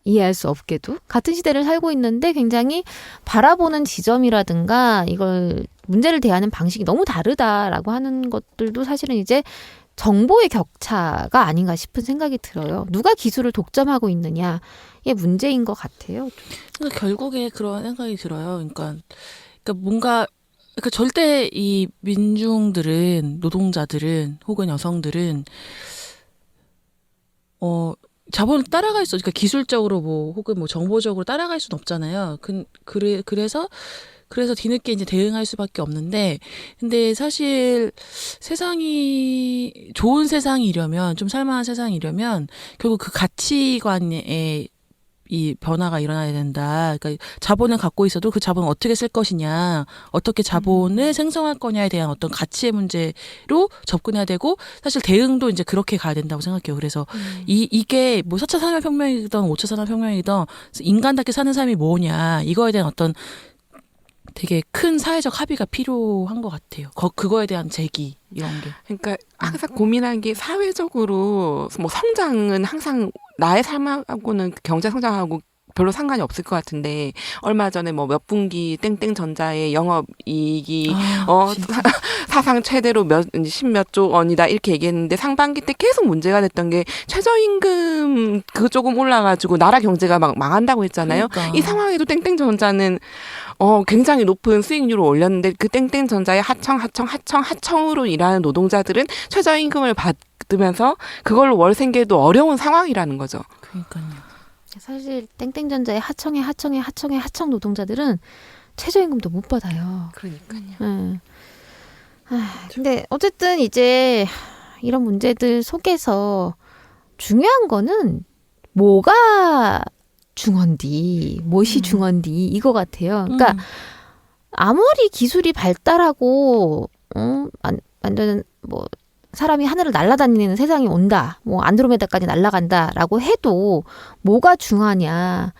이해할 수 없게도 같은 시대를 살고 있는데 굉장히 바라보는 지점이라든가 이걸 문제를 대하는 방식이 너무 다르다라고 하는 것들도 사실은 이제 정보의 격차가 아닌가 싶은 생각이 들어요. 누가 기술을 독점하고 있느냐의 문제인 것 같아요. 그러니까 결국에 그런 생각이 들어요. 그러니까 뭔가 절대 이 민중들은, 노동자들은 혹은 여성들은 자본을 따라갈 수, 그러니까 기술적으로 뭐 혹은 뭐 정보적으로 따라갈 수는 없잖아요. 그래서 뒤늦게 이제 대응할 수밖에 없는데, 근데 사실 세상이 좋은 세상이려면, 좀 살만한 세상이려면 결국 그 가치관에 이 변화가 일어나야 된다. 그러니까 자본을 갖고 있어도 그 자본을 어떻게 쓸 것이냐, 어떻게 자본을 생성할 거냐에 대한 어떤 가치의 문제로 접근해야 되고, 사실 대응도 이제 그렇게 가야 된다고 생각해요. 그래서 이게 뭐 4차 산업혁명이든 5차 산업혁명이든 인간답게 사는 삶이 뭐냐, 이거에 대한 어떤 되게 큰 사회적 합의가 필요한 것 같아요. 그거에 대한 제기 이런 게. 그러니까 항상 고민하는 게, 사회적으로 뭐 성장은 항상 나의 삶하고는 경제 성장하고 별로 상관이 없을 것 같은데 얼마 전에 뭐 몇 분기 땡땡전자의 영업이익이 사상 최대로 십몇 조 원이다 이렇게 얘기했는데 상반기 때 계속 문제가 됐던 게 최저임금 그거 조금 올라가지고 나라 경제가 막 망한다고 했잖아요. 그러니까. 이 상황에도 땡땡전자는 굉장히 높은 수익률을 올렸는데 그 땡땡전자의 하청으로 일하는 노동자들은 최저임금을 받으면서 그걸로 월 생계도 어려운 상황이라는 거죠. 그러니까요. 사실 땡땡전자의 하청 노동자들은 최저임금도 못 받아요. 그러니까요. 근데 어쨌든 이제 이런 문제들 속에서 중요한 거는 뭐가 중헌디, 무엇이 중헌디 이거 같아요. 그러니까 아무리 기술이 발달하고 완전 뭐 사람이 하늘을 날아다니는 세상이 온다, 뭐 안드로메다까지 날아간다라고 해도 뭐가 중하냐?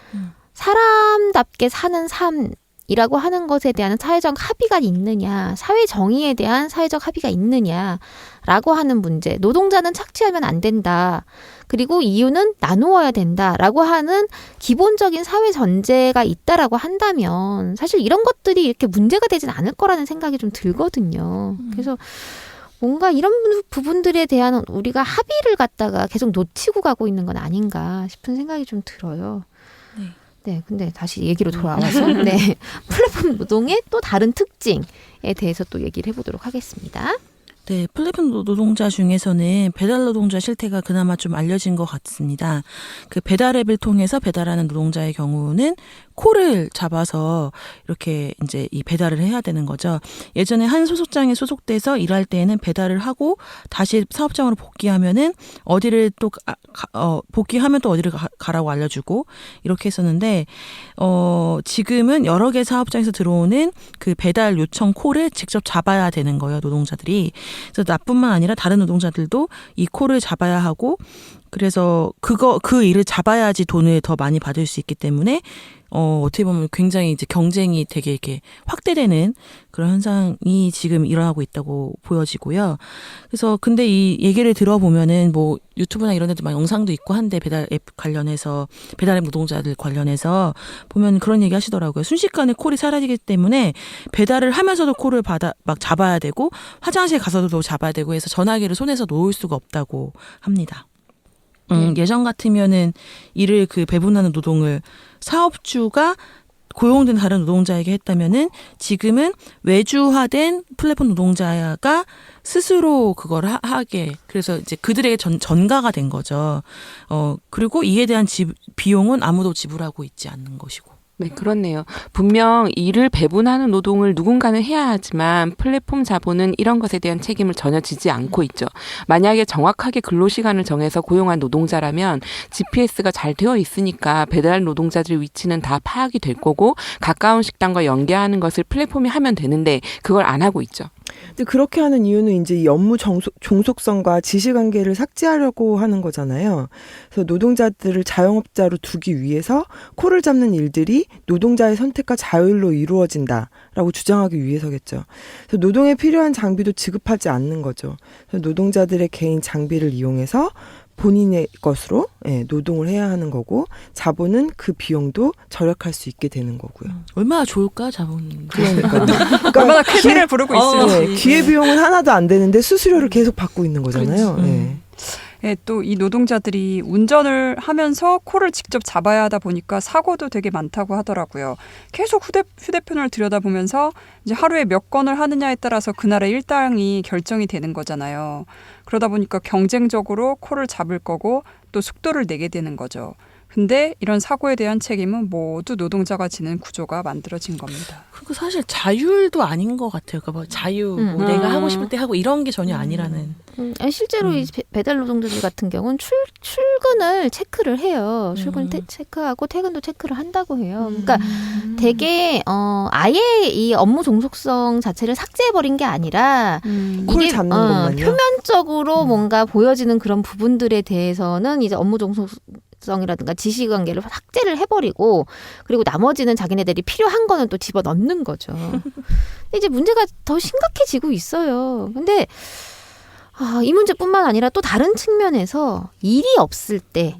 사람답게 사는 삶이라고 하는 것에 대한 사회적 합의가 있느냐, 사회 정의에 대한 사회적 합의가 있느냐라고 하는 문제. 노동자는 착취하면 안 된다. 그리고 이유는 나누어야 된다라고 하는 기본적인 사회 전제가 있다라고 한다면 사실 이런 것들이 이렇게 문제가 되진 않을 거라는 생각이 좀 들거든요. 그래서 뭔가 이런 부분들에 대한 우리가 합의를 갖다가 계속 놓치고 가고 있는 건 아닌가 싶은 생각이 좀 들어요. 네, 근데 다시 얘기로 돌아와서 네, 플랫폼 노동의 또 다른 특징에 대해서 또 얘기를 해보도록 하겠습니다. 네, 플랫폼 노동자 중에서는 배달 노동자 실태가 그나마 좀 알려진 것 같습니다. 그 배달 앱을 통해서 배달하는 노동자의 경우는 콜을 잡아서 이렇게 이제 이 배달을 해야 되는 거죠. 예전에 한 소속장에 소속돼서 일할 때에는 배달을 하고 다시 사업장으로 복귀하면은 어디를 또 복귀하면 또 어디를 가라고 알려주고 이렇게 했었는데 지금은 여러 개 사업장에서 들어오는 그 배달 요청 콜을 직접 잡아야 되는 거예요, 노동자들이. 그래서 나뿐만 아니라 다른 노동자들도 이 콜을 잡아야 하고 그래서 그 일을 잡아야지 돈을 더 많이 받을 수 있기 때문에 어떻게 보면 굉장히 이제 경쟁이 되게 이렇게 확대되는 그런 현상이 지금 일어나고 있다고 보여지고요. 그래서 근데 이 얘기를 들어보면은 뭐 유튜브나 이런 데도 막 영상도 있고 한데 배달 앱 관련해서 배달 앱 노동자들 관련해서 보면 그런 얘기 하시더라고요. 순식간에 콜이 사라지기 때문에 배달을 하면서도 콜을 막 잡아야 되고 화장실 가서도 잡아야 되고 해서 전화기를 손에서 놓을 수가 없다고 합니다. 예전 같으면은 일을 그 배분하는 노동을 사업주가 고용된 다른 노동자에게 했다면은 지금은 외주화된 플랫폼 노동자가 스스로 그걸 하게 그래서 이제 그들에게 전가가 된 거죠. 그리고 이에 대한 비용은 아무도 지불하고 있지 않는 것이고. 네, 그렇네요. 분명 일을 배분하는 노동을 누군가는 해야 하지만 플랫폼 자본은 이런 것에 대한 책임을 전혀 지지 않고 있죠. 만약에 정확하게 근로시간을 정해서 고용한 노동자라면 GPS가 잘 되어 있으니까 배달 노동자들 위치는 다 파악이 될 거고 가까운 식당과 연계하는 것을 플랫폼이 하면 되는데 그걸 안 하고 있죠. 근데 그렇게 하는 이유는 이제 이 업무 종속성과 지시관계를 삭제하려고 하는 거잖아요. 그래서 노동자들을 자영업자로 두기 위해서 콜을 잡는 일들이 노동자의 선택과 자율로 이루어진다라고 주장하기 위해서겠죠. 그래서 노동에 필요한 장비도 지급하지 않는 거죠. 그래서 노동자들의 개인 장비를 이용해서 본인의 것으로 노동을 해야 하는 거고 자본은 그 비용도 절약할 수 있게 되는 거고요. 얼마나 좋을까 자본이. 그러니까 얼마나 쾌세를 부르고 있을지. 기회비용은 하나도 안 되는데 수수료를 계속 받고 있는 거잖아요. 예, 또 이 노동자들이 운전을 하면서 콜을 직접 잡아야 하다 보니까 사고도 되게 많다고 하더라고요. 계속 휴대폰을 들여다보면서 이제 하루에 몇 건을 하느냐에 따라서 그날의 일당이 결정이 되는 거잖아요. 그러다 보니까 경쟁적으로 콜을 잡을 거고 또 속도를 내게 되는 거죠. 근데 이런 사고에 대한 책임은 모두 노동자가 지는 구조가 만들어진 겁니다. 그리고 사실 자율도 아닌 것 같아요. 그러니까 뭐 자유, 뭐 내가 하고 싶을 때 하고 이런 게 전혀 아니라는. 실제로 이 배달 노동자들 같은 경우는 출근을 체크를 해요. 출근 체크하고 퇴근도 체크를 한다고 해요. 그러니까 되게 아예 이 업무 종속성 자체를 삭제해버린 게 아니라 콜 잡는 것만요. 표면적으로 뭔가 보여지는 그런 부분들에 대해서는 이제 업무 종속성이라든가 지시관계를 삭제를 해버리고 그리고 나머지는 자기네들이 필요한 거는 또 집어넣는 거죠. 근데 이제 문제가 더 심각해지고 있어요. 근데 이 문제뿐만 아니라 또 다른 측면에서 일이 없을 때에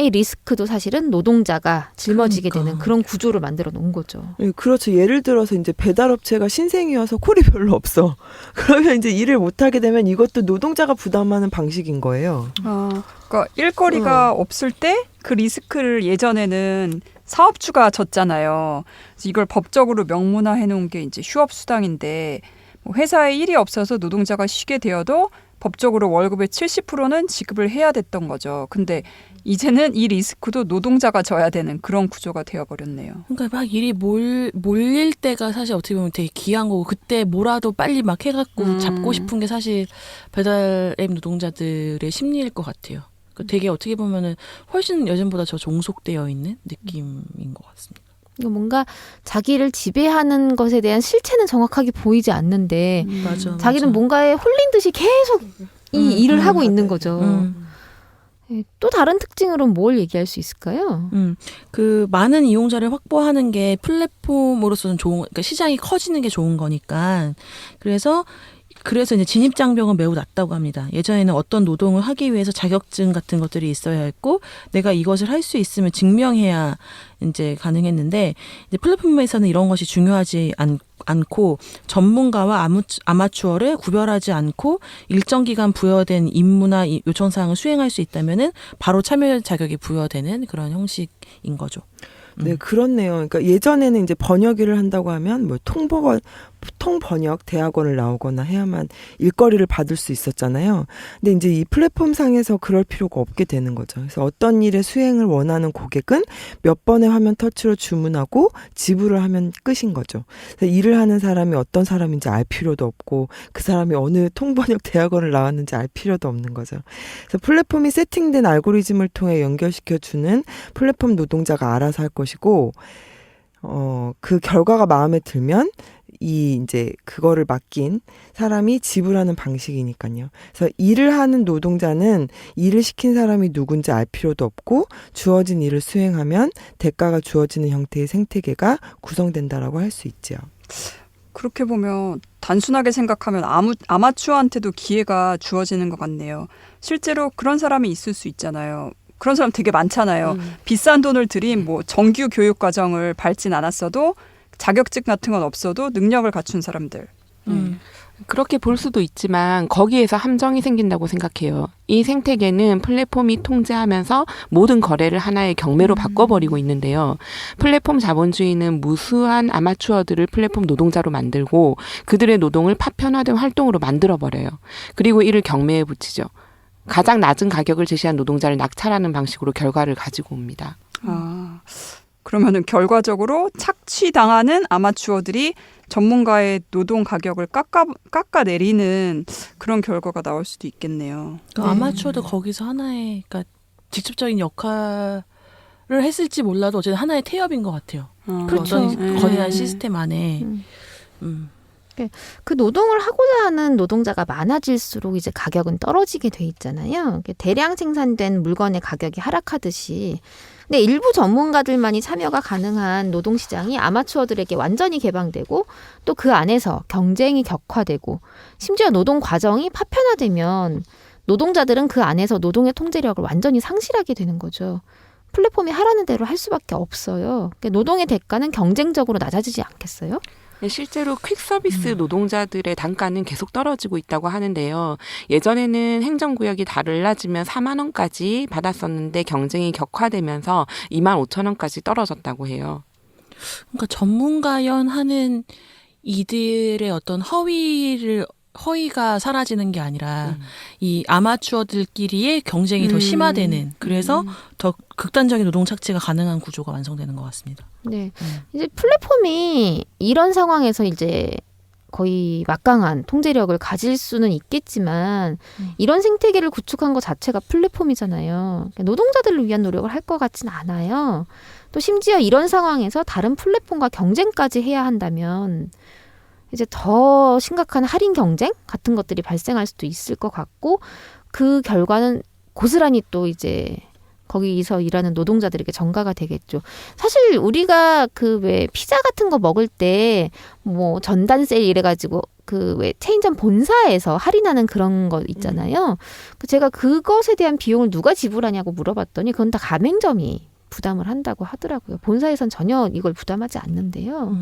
리스크도 사실은 노동자가 짊어지게 그러니까. 되는 그런 구조를 만들어 놓은 거죠. 예, 그렇죠. 예를 들어서 이제 배달업체가 신생이어서 콜이 별로 없어. 그러면 이제 일을 못하게 되면 이것도 노동자가 부담하는 방식인 거예요. 그러니까 일거리가 없을 때 그 리스크를 예전에는 사업주가 졌잖아요. 그래서 이걸 법적으로 명문화해 놓은 게 이제 휴업수당인데 뭐 회사에 일이 없어서 노동자가 쉬게 되어도 법적으로 월급의 70%는 지급을 해야 됐던 거죠. 근데 이제는 이 리스크도 노동자가 져야 되는 그런 구조가 되어버렸네요. 그러니까 막 일이 몰릴 때가 사실 어떻게 보면 되게 귀한 거고 그때 뭐라도 빨리 막 해갖고 잡고 싶은 게 사실 배달앱 노동자들의 심리일 것 같아요. 그러니까 되게 어떻게 보면은 훨씬 예전보다 더 종속되어 있는 느낌인 것 같습니다. 뭔가 자기를 지배하는 것에 대한 실체는 정확하게 보이지 않는데 맞아. 자기는 뭔가에 홀린 듯이 계속 이 일을 하고 있는 거죠. 예, 또 다른 특징으로는 뭘 얘기할 수 있을까요? 그 많은 이용자를 확보하는 게 플랫폼으로서는 좋은, 그러니까 시장이 커지는 게 좋은 거니까. 그래서 이제 진입 장벽은 매우 낮다고 합니다. 예전에는 어떤 노동을 하기 위해서 자격증 같은 것들이 있어야 했고, 내가 이것을 할 수 있으면 증명해야 이제 가능했는데, 이제 플랫폼에서는 이런 것이 중요하지 않고 전문가와 아마추어를 구별하지 않고 일정 기간 부여된 임무나 요청 사항을 수행할 수 있다면은 바로 참여 자격이 부여되는 그런 형식인 거죠. 네, 그렇네요. 그러니까 예전에는 이제 번역 일을 한다고 하면 뭐 통번역 대학원을 나오거나 해야만 일거리를 받을 수 있었잖아요. 근데 이제 이 플랫폼 상에서 그럴 필요가 없게 되는 거죠. 그래서 어떤 일의 수행을 원하는 고객은 몇 번의 화면 터치로 주문하고 지불을 하면 끝인 거죠. 그래서 일을 하는 사람이 어떤 사람인지 알 필요도 없고 그 사람이 어느 통번역 대학원을 나왔는지 알 필요도 없는 거죠. 그래서 플랫폼이 세팅된 알고리즘을 통해 연결시켜주는 플랫폼 노동자가 알아서 할 것이고, 그 결과가 마음에 들면 이제 그거를 맡긴 사람이 지불하는 방식이니까요. 그래서 일을 하는 노동자는 일을 시킨 사람이 누군지 알 필요도 없고 주어진 일을 수행하면 대가가 주어지는 형태의 생태계가 구성된다라고 할 수 있죠. 그렇게 보면 단순하게 생각하면 아마추어한테도 기회가 주어지는 것 같네요. 실제로 그런 사람이 있을 수 있잖아요. 그런 사람 되게 많잖아요. 비싼 돈을 들인 뭐 정규 교육 과정을 밟진 않았어도 자격증 같은 건 없어도 능력을 갖춘 사람들. 그렇게 볼 수도 있지만 거기에서 함정이 생긴다고 생각해요. 이 생태계는 플랫폼이 통제하면서 모든 거래를 하나의 경매로 바꿔버리고 있는데요. 플랫폼 자본주의는 무수한 아마추어들을 플랫폼 노동자로 만들고 그들의 노동을 파편화된 활동으로 만들어버려요. 그리고 이를 경매에 붙이죠. 가장 낮은 가격을 제시한 노동자를 낙찰하는 방식으로 결과를 가지고 옵니다. 그러면은 결과적으로 착취당하는 아마추어들이 전문가의 노동 가격을 깎아내리는 그런 결과가 나올 수도 있겠네요. 그러니까 아마추어도 거기서 하나의, 그러니까 직접적인 역할을 했을지 몰라도 어쨌든 하나의 태엽인 것 같아요. 그렇죠. 어떤 거대한 시스템 안에. 그 노동을 하고자 하는 노동자가 많아질수록 이제 가격은 떨어지게 돼 있잖아요. 대량 생산된 물건의 가격이 하락하듯이. 근데 일부 전문가들만이 참여가 가능한 노동시장이 아마추어들에게 완전히 개방되고 또 그 안에서 경쟁이 격화되고 심지어 노동 과정이 파편화되면 노동자들은 그 안에서 노동의 통제력을 완전히 상실하게 되는 거죠. 플랫폼이 하라는 대로 할 수밖에 없어요. 노동의 대가는 경쟁적으로 낮아지지 않겠어요? 실제로 퀵 서비스 노동자들의 단가는 계속 떨어지고 있다고 하는데요. 예전에는 행정구역이 달라지면 4만 원까지 받았었는데 경쟁이 격화되면서 2만 5천 원까지 떨어졌다고 해요. 그러니까 전문가연 하는 이들의 어떤 허위가 사라지는 게 아니라 이 아마추어들끼리의 경쟁이 더 심화되는, 그래서 더 극단적인 노동 착취가 가능한 구조가 완성되는 것 같습니다. 네. 이제 플랫폼이 이런 상황에서 이제 거의 막강한 통제력을 가질 수는 있겠지만 이런 생태계를 구축한 것 자체가 플랫폼이잖아요. 노동자들을 위한 노력을 할 것 같진 않아요. 또 심지어 이런 상황에서 다른 플랫폼과 경쟁까지 해야 한다면 이제 더 심각한 할인 경쟁 같은 것들이 발생할 수도 있을 것 같고, 그 결과는 고스란히 또 이제 거기서 일하는 노동자들에게 전가가 되겠죠. 사실 우리가 그 왜 피자 같은 거 먹을 때 뭐 전단 세일 이래가지고 그 왜 체인점 본사에서 할인하는 그런 거 있잖아요. 제가 그것에 대한 비용을 누가 지불하냐고 물어봤더니 그건 다 가맹점이 부담을 한다고 하더라고요. 본사에선 전혀 이걸 부담하지 않는데요.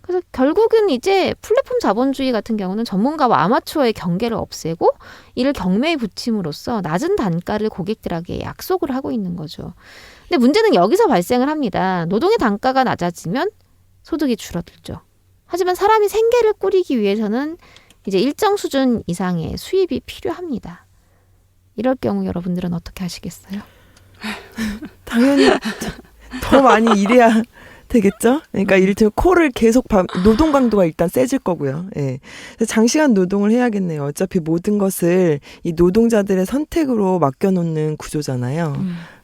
그래서 결국은 이제 플랫폼 자본주의 같은 경우는 전문가와 아마추어의 경계를 없애고 이를 경매에 붙임으로써 낮은 단가를 고객들에게 약속을 하고 있는 거죠. 근데 문제는 여기서 발생을 합니다. 노동의 단가가 낮아지면 소득이 줄어들죠. 하지만 사람이 생계를 꾸리기 위해서는 이제 일정 수준 이상의 수입이 필요합니다. 이럴 경우 여러분들은 어떻게 하시겠어요? 당연히 더 많이 일해야 되겠죠? 그러니까 이를테면 코를 계속 노동 강도가 일단 세질 거고요. 예. 그래서 장시간 노동을 해야겠네요. 어차피 모든 것을 이 노동자들의 선택으로 맡겨놓는 구조잖아요.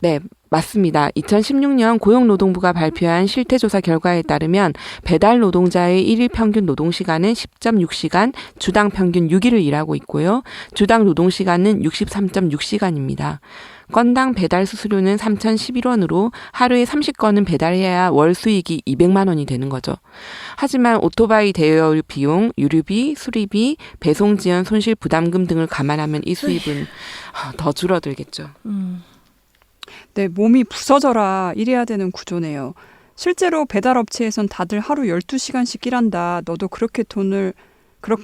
네, 맞습니다. 2016년 고용노동부가 발표한 실태조사 결과에 따르면 배달 노동자의 1일 평균 노동시간은 10.6시간, 주당 평균 6일을 일하고 있고요. 주당 노동시간은 63.6시간입니다. 건당 배달 수수료는 3,011원으로 하루에 30건은 배달해야 월 수익이 200만 원이 되는 거죠. 하지만 오토바이 대여 비용, 유류비, 수리비, 배송 지연 손실 부담금 등을 감안하면 이 수입은 더 줄어들겠죠. 네, 몸이 부서져라 이래야 되는 구조네요. 실제로 배달업체에선 다들 하루 12시간씩 일한다. 너도 그렇게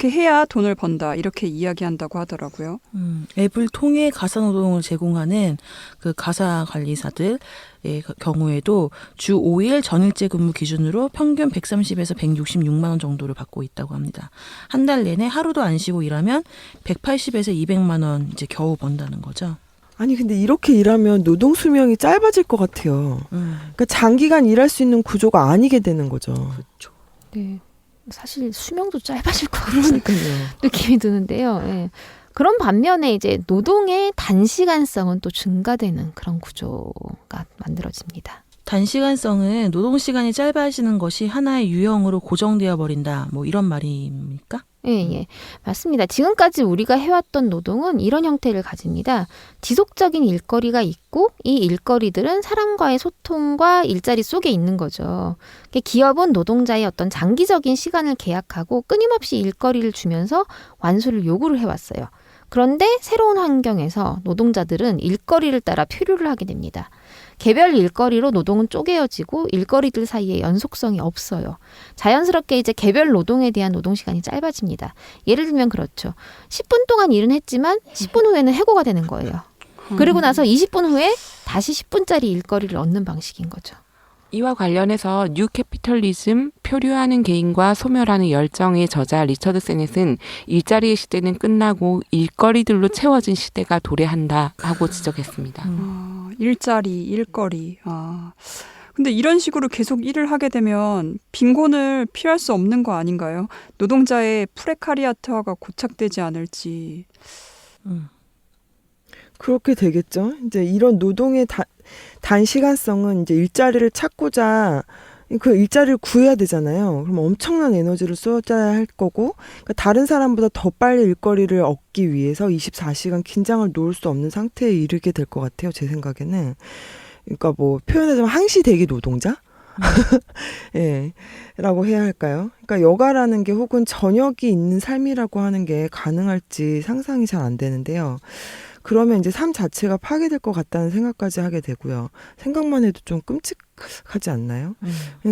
해야 돈을 번다. 이렇게 이야기한다고 하더라고요. 앱을 통해 가사노동을 제공하는 그 가사관리사들의 경우에도 주 5일 전일제 근무 기준으로 평균 130에서 166만 원 정도를 받고 있다고 합니다. 한 달 내내 하루도 안 쉬고 일하면 180에서 200만 원 이제 겨우 번다는 거죠. 아니 근데 이렇게 일하면 노동 수명이 짧아질 것 같아요. 그러니까 장기간 일할 수 있는 구조가 아니게 되는 거죠. 그렇죠. 네. 사실 수명도 짧아질 것 같은 그러니까요. 느낌이 드는데요. 예. 그런 반면에 이제 노동의 단시간성은 또 증가되는 그런 구조가 만들어집니다. 단시간성은 노동 시간이 짧아지는 것이 하나의 유형으로 고정되어 버린다. 뭐 이런 말입니까? 예. 맞습니다. 지금까지 우리가 해왔던 노동은 이런 형태를 가집니다. 지속적인 일거리가 있고 이 일거리들은 사람과의 소통과 일자리 속에 있는 거죠. 기업은 노동자의 어떤 장기적인 시간을 계약하고 끊임없이 일거리를 주면서 완수를 요구를 해왔어요. 그런데 새로운 환경에서 노동자들은 일거리를 따라 표류를 하게 됩니다. 개별 일거리로 노동은 쪼개어지고 일거리들 사이에 연속성이 없어요. 자연스럽게 이제 개별 노동에 대한 노동 시간이 짧아집니다. 예를 들면 그렇죠. 10분 동안 일은 했지만 10분 후에는 해고가 되는 거예요. 그리고 나서 20분 후에 다시 10분짜리 일거리를 얻는 방식인 거죠. 이와 관련해서 뉴 캐피털리즘, 표류하는 개인과 소멸하는 열정의 저자 리처드 세넷은 일자리의 시대는 끝나고 일거리들로 채워진 시대가 도래한다 하고 지적했습니다. 일거리. 근데 이런 식으로 계속 일을 하게 되면 빈곤을 피할 수 없는 거 아닌가요? 노동자의 프레카리아트화가 고착되지 않을지. 그렇게 되겠죠. 이제 이런 노동의 단시간성은 이제 일자리를 찾고자 그 일자리를 구해야 되잖아요. 그럼 엄청난 에너지를 쏟아야 할 거고, 그러니까 다른 사람보다 더 빨리 일거리를 얻기 위해서 24시간 긴장을 놓을 수 없는 상태에 이르게 될 것 같아요. 제 생각에는. 그러니까 뭐 표현하자면 항시대기 노동자? 예, 라고 해야 할까요? 그러니까 여가라는 게 혹은 저녁이 있는 삶이라고 하는 게 가능할지 상상이 잘 안 되는데요. 그러면 이제 삶 자체가 파괴될 것 같다는 생각까지 하게 되고요. 생각만 해도 좀 끔찍하지 않나요?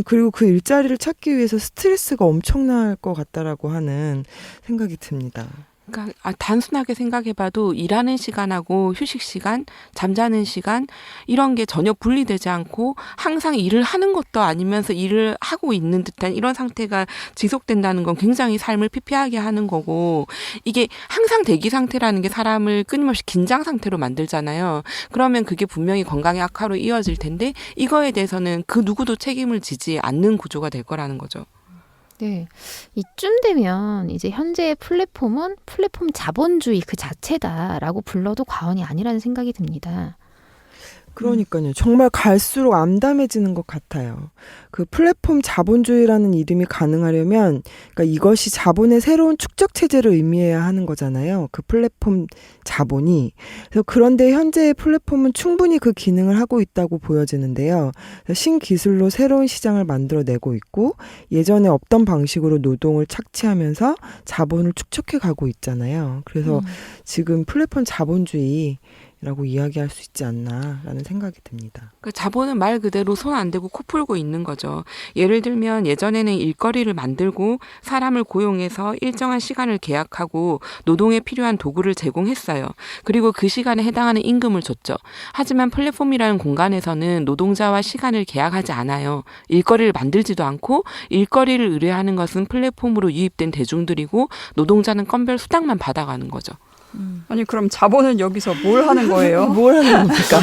그리고 그 일자리를 찾기 위해서 스트레스가 엄청날 것 같다라고 하는 생각이 듭니다. 그러니까 단순하게 생각해봐도 일하는 시간하고 휴식 시간, 잠자는 시간 이런 게 전혀 분리되지 않고 항상 일을 하는 것도 아니면서 일을 하고 있는 듯한 이런 상태가 지속된다는 건 굉장히 삶을 피폐하게 하는 거고, 이게 항상 대기 상태라는 게 사람을 끊임없이 긴장 상태로 만들잖아요. 그러면 그게 분명히 건강의 악화로 이어질 텐데 이거에 대해서는 그 누구도 책임을 지지 않는 구조가 될 거라는 거죠. 네. 이쯤 되면 이제 현재의 플랫폼은 플랫폼 자본주의 그 자체다라고 불러도 과언이 아니라는 생각이 듭니다. 그러니까요. 정말 갈수록 암담해지는 것 같아요. 그 플랫폼 자본주의라는 이름이 가능하려면, 그러니까 이것이 자본의 새로운 축적 체제를 의미해야 하는 거잖아요. 그 플랫폼 자본이. 그래서 그런데 현재의 플랫폼은 충분히 그 기능을 하고 있다고 보여지는데요. 신기술로 새로운 시장을 만들어내고 있고, 예전에 없던 방식으로 노동을 착취하면서 자본을 축적해 가고 있잖아요. 그래서 지금 플랫폼 자본주의 라고 이야기할 수 있지 않나라는 생각이 듭니다. 그 자본은 말 그대로 손 안 대고 코 풀고 있는 거죠. 예를 들면 예전에는 일거리를 만들고 사람을 고용해서 일정한 시간을 계약하고 노동에 필요한 도구를 제공했어요. 그리고 그 시간에 해당하는 임금을 줬죠. 하지만 플랫폼이라는 공간에서는 노동자와 시간을 계약하지 않아요. 일거리를 만들지도 않고 일거리를 의뢰하는 것은 플랫폼으로 유입된 대중들이고 노동자는 건별 수당만 받아가는 거죠. 아니 그럼 자본은 여기서 뭘 하는 거예요? 뭘 하는 겁니까?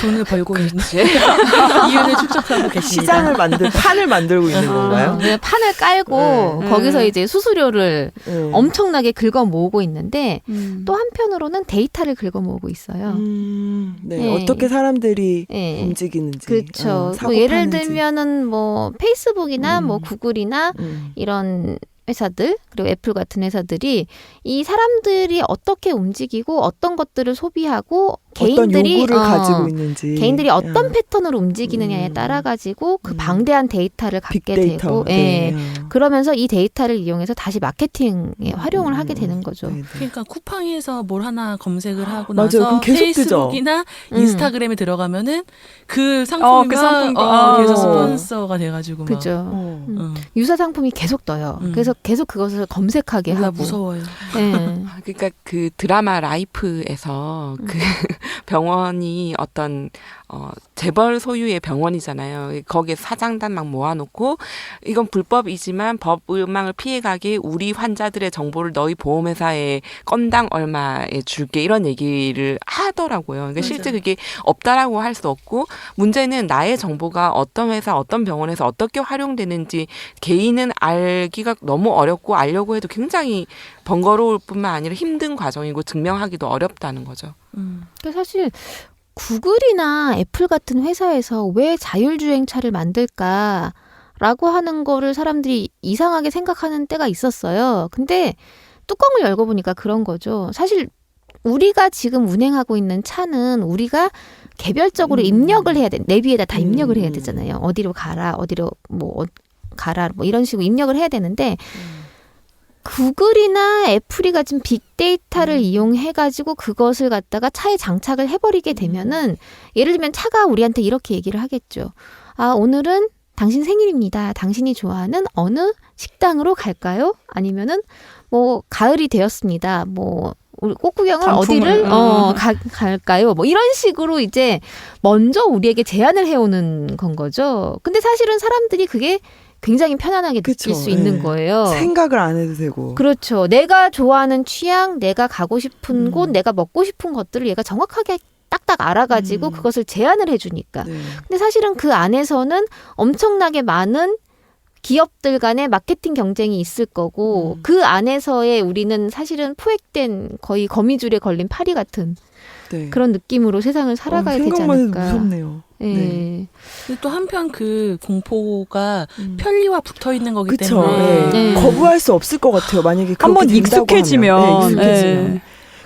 돈을 벌고 있는지 이윤을 축적하고 계십니다. 시장을 판을 만들고 있는 건가요? 그냥 판을 깔고 거기서 이제 수수료를 엄청나게 긁어 모으고 있는데 또 한편으로는 데이터를 긁어 모으고 있어요. 네. 네. 어떻게 사람들이 네. 움직이는지. 그렇죠. 사고 뭐 예를 파는지. 들면은 뭐 페이스북이나 뭐 구글이나 이런 회사들 그리고 애플 같은 회사들이 이 사람들이 어떻게 움직이고 어떤 것들을 소비하고 어떤 개인들이 요구를 가지고 있는지. 개인들이 어떤 패턴으로 움직이느냐에 따라 가지고 그 방대한 데이터를 갖게 빅데이터. 되고 네. 그러면서 이 데이터를 이용해서 다시 마케팅에 활용을 하게 되는 거죠. 네, 네. 그러니까 쿠팡에서 뭘 하나 검색을 하고 맞아요. 나서 그럼 계속 페이스북이나 뜨죠. 인스타그램에 들어가면은 그 상품이 그 막 상품과. 계속 스폰서가 돼가지고 막. 그죠. 어. 유사 상품이 계속 떠요. 그래서 계속 그것을 검색하게 몰라, 하고. 무서워요. 네. 그러니까 그 드라마 라이프에서 그 병원이 어떤 재벌 소유의 병원이잖아요. 거기에 사장단 막 모아놓고 이건 불법이지만 법 의망을 피해가게 우리 환자들의 정보를 너희 보험회사에 건당 얼마에 줄게 이런 얘기를 하더라고요. 그러니까 실제 그게 없다라고 할 수 없고 문제는 나의 정보가 어떤 회사 어떤 병원에서 어떻게 활용되는지 개인은 알기가 너무 어렵고 알려고 해도 굉장히 번거로울 뿐만 아니라 힘든 과정이고 증명하기도 어렵다는 거죠. 그러니까 사실 구글이나 애플 같은 회사에서 왜 자율주행차를 만들까라고 하는 거를 사람들이 이상하게 생각하는 때가 있었어요. 근데 뚜껑을 열고 보니까 그런 거죠. 사실 우리가 지금 운행하고 있는 차는 우리가 개별적으로 입력을 해야 돼. 내비에다 다 입력을 해야 되잖아요. 어디로 가라, 어디로 가라, 뭐 이런 식으로 입력을 해야 되는데 구글이나 애플이 가진 빅데이터를 이용해가지고 그것을 갖다가 차에 장착을 해버리게 되면은 예를 들면 차가 우리한테 이렇게 얘기를 하겠죠. 아, 오늘은 당신 생일입니다. 당신이 좋아하는 어느 식당으로 갈까요? 아니면은 뭐 가을이 되었습니다. 뭐 우리 꽃구경을 어디를 갈까요? 뭐 이런 식으로 이제 먼저 우리에게 제안을 해오는 건 거죠. 근데 사실은 사람들이 그게 굉장히 편안하게 느낄 그쵸, 수 있는 네. 거예요. 생각을 안 해도 되고. 그렇죠. 내가 좋아하는 취향, 내가 가고 싶은 곳, 내가 먹고 싶은 것들을 얘가 정확하게 딱딱 알아가지고 그것을 제안을 해주니까. 네. 근데 사실은 그 안에서는 엄청나게 많은 기업들 간의 마케팅 경쟁이 있을 거고 그 안에서의 우리는 사실은 포획된 거의 거미줄에 걸린 파리 같은 네. 그런 느낌으로 세상을 살아가야 되지 생각만 해도 않을까. 무섭네요. 네. 네. 근데 또 한편 그 공포가 편리와 붙어 있는 거기 그쵸. 때문에 네. 거부할 수 없을 것 같아요. 만약에 한번 그렇게 된다고 익숙해지면. 하면. 네, 익숙해지면. 네.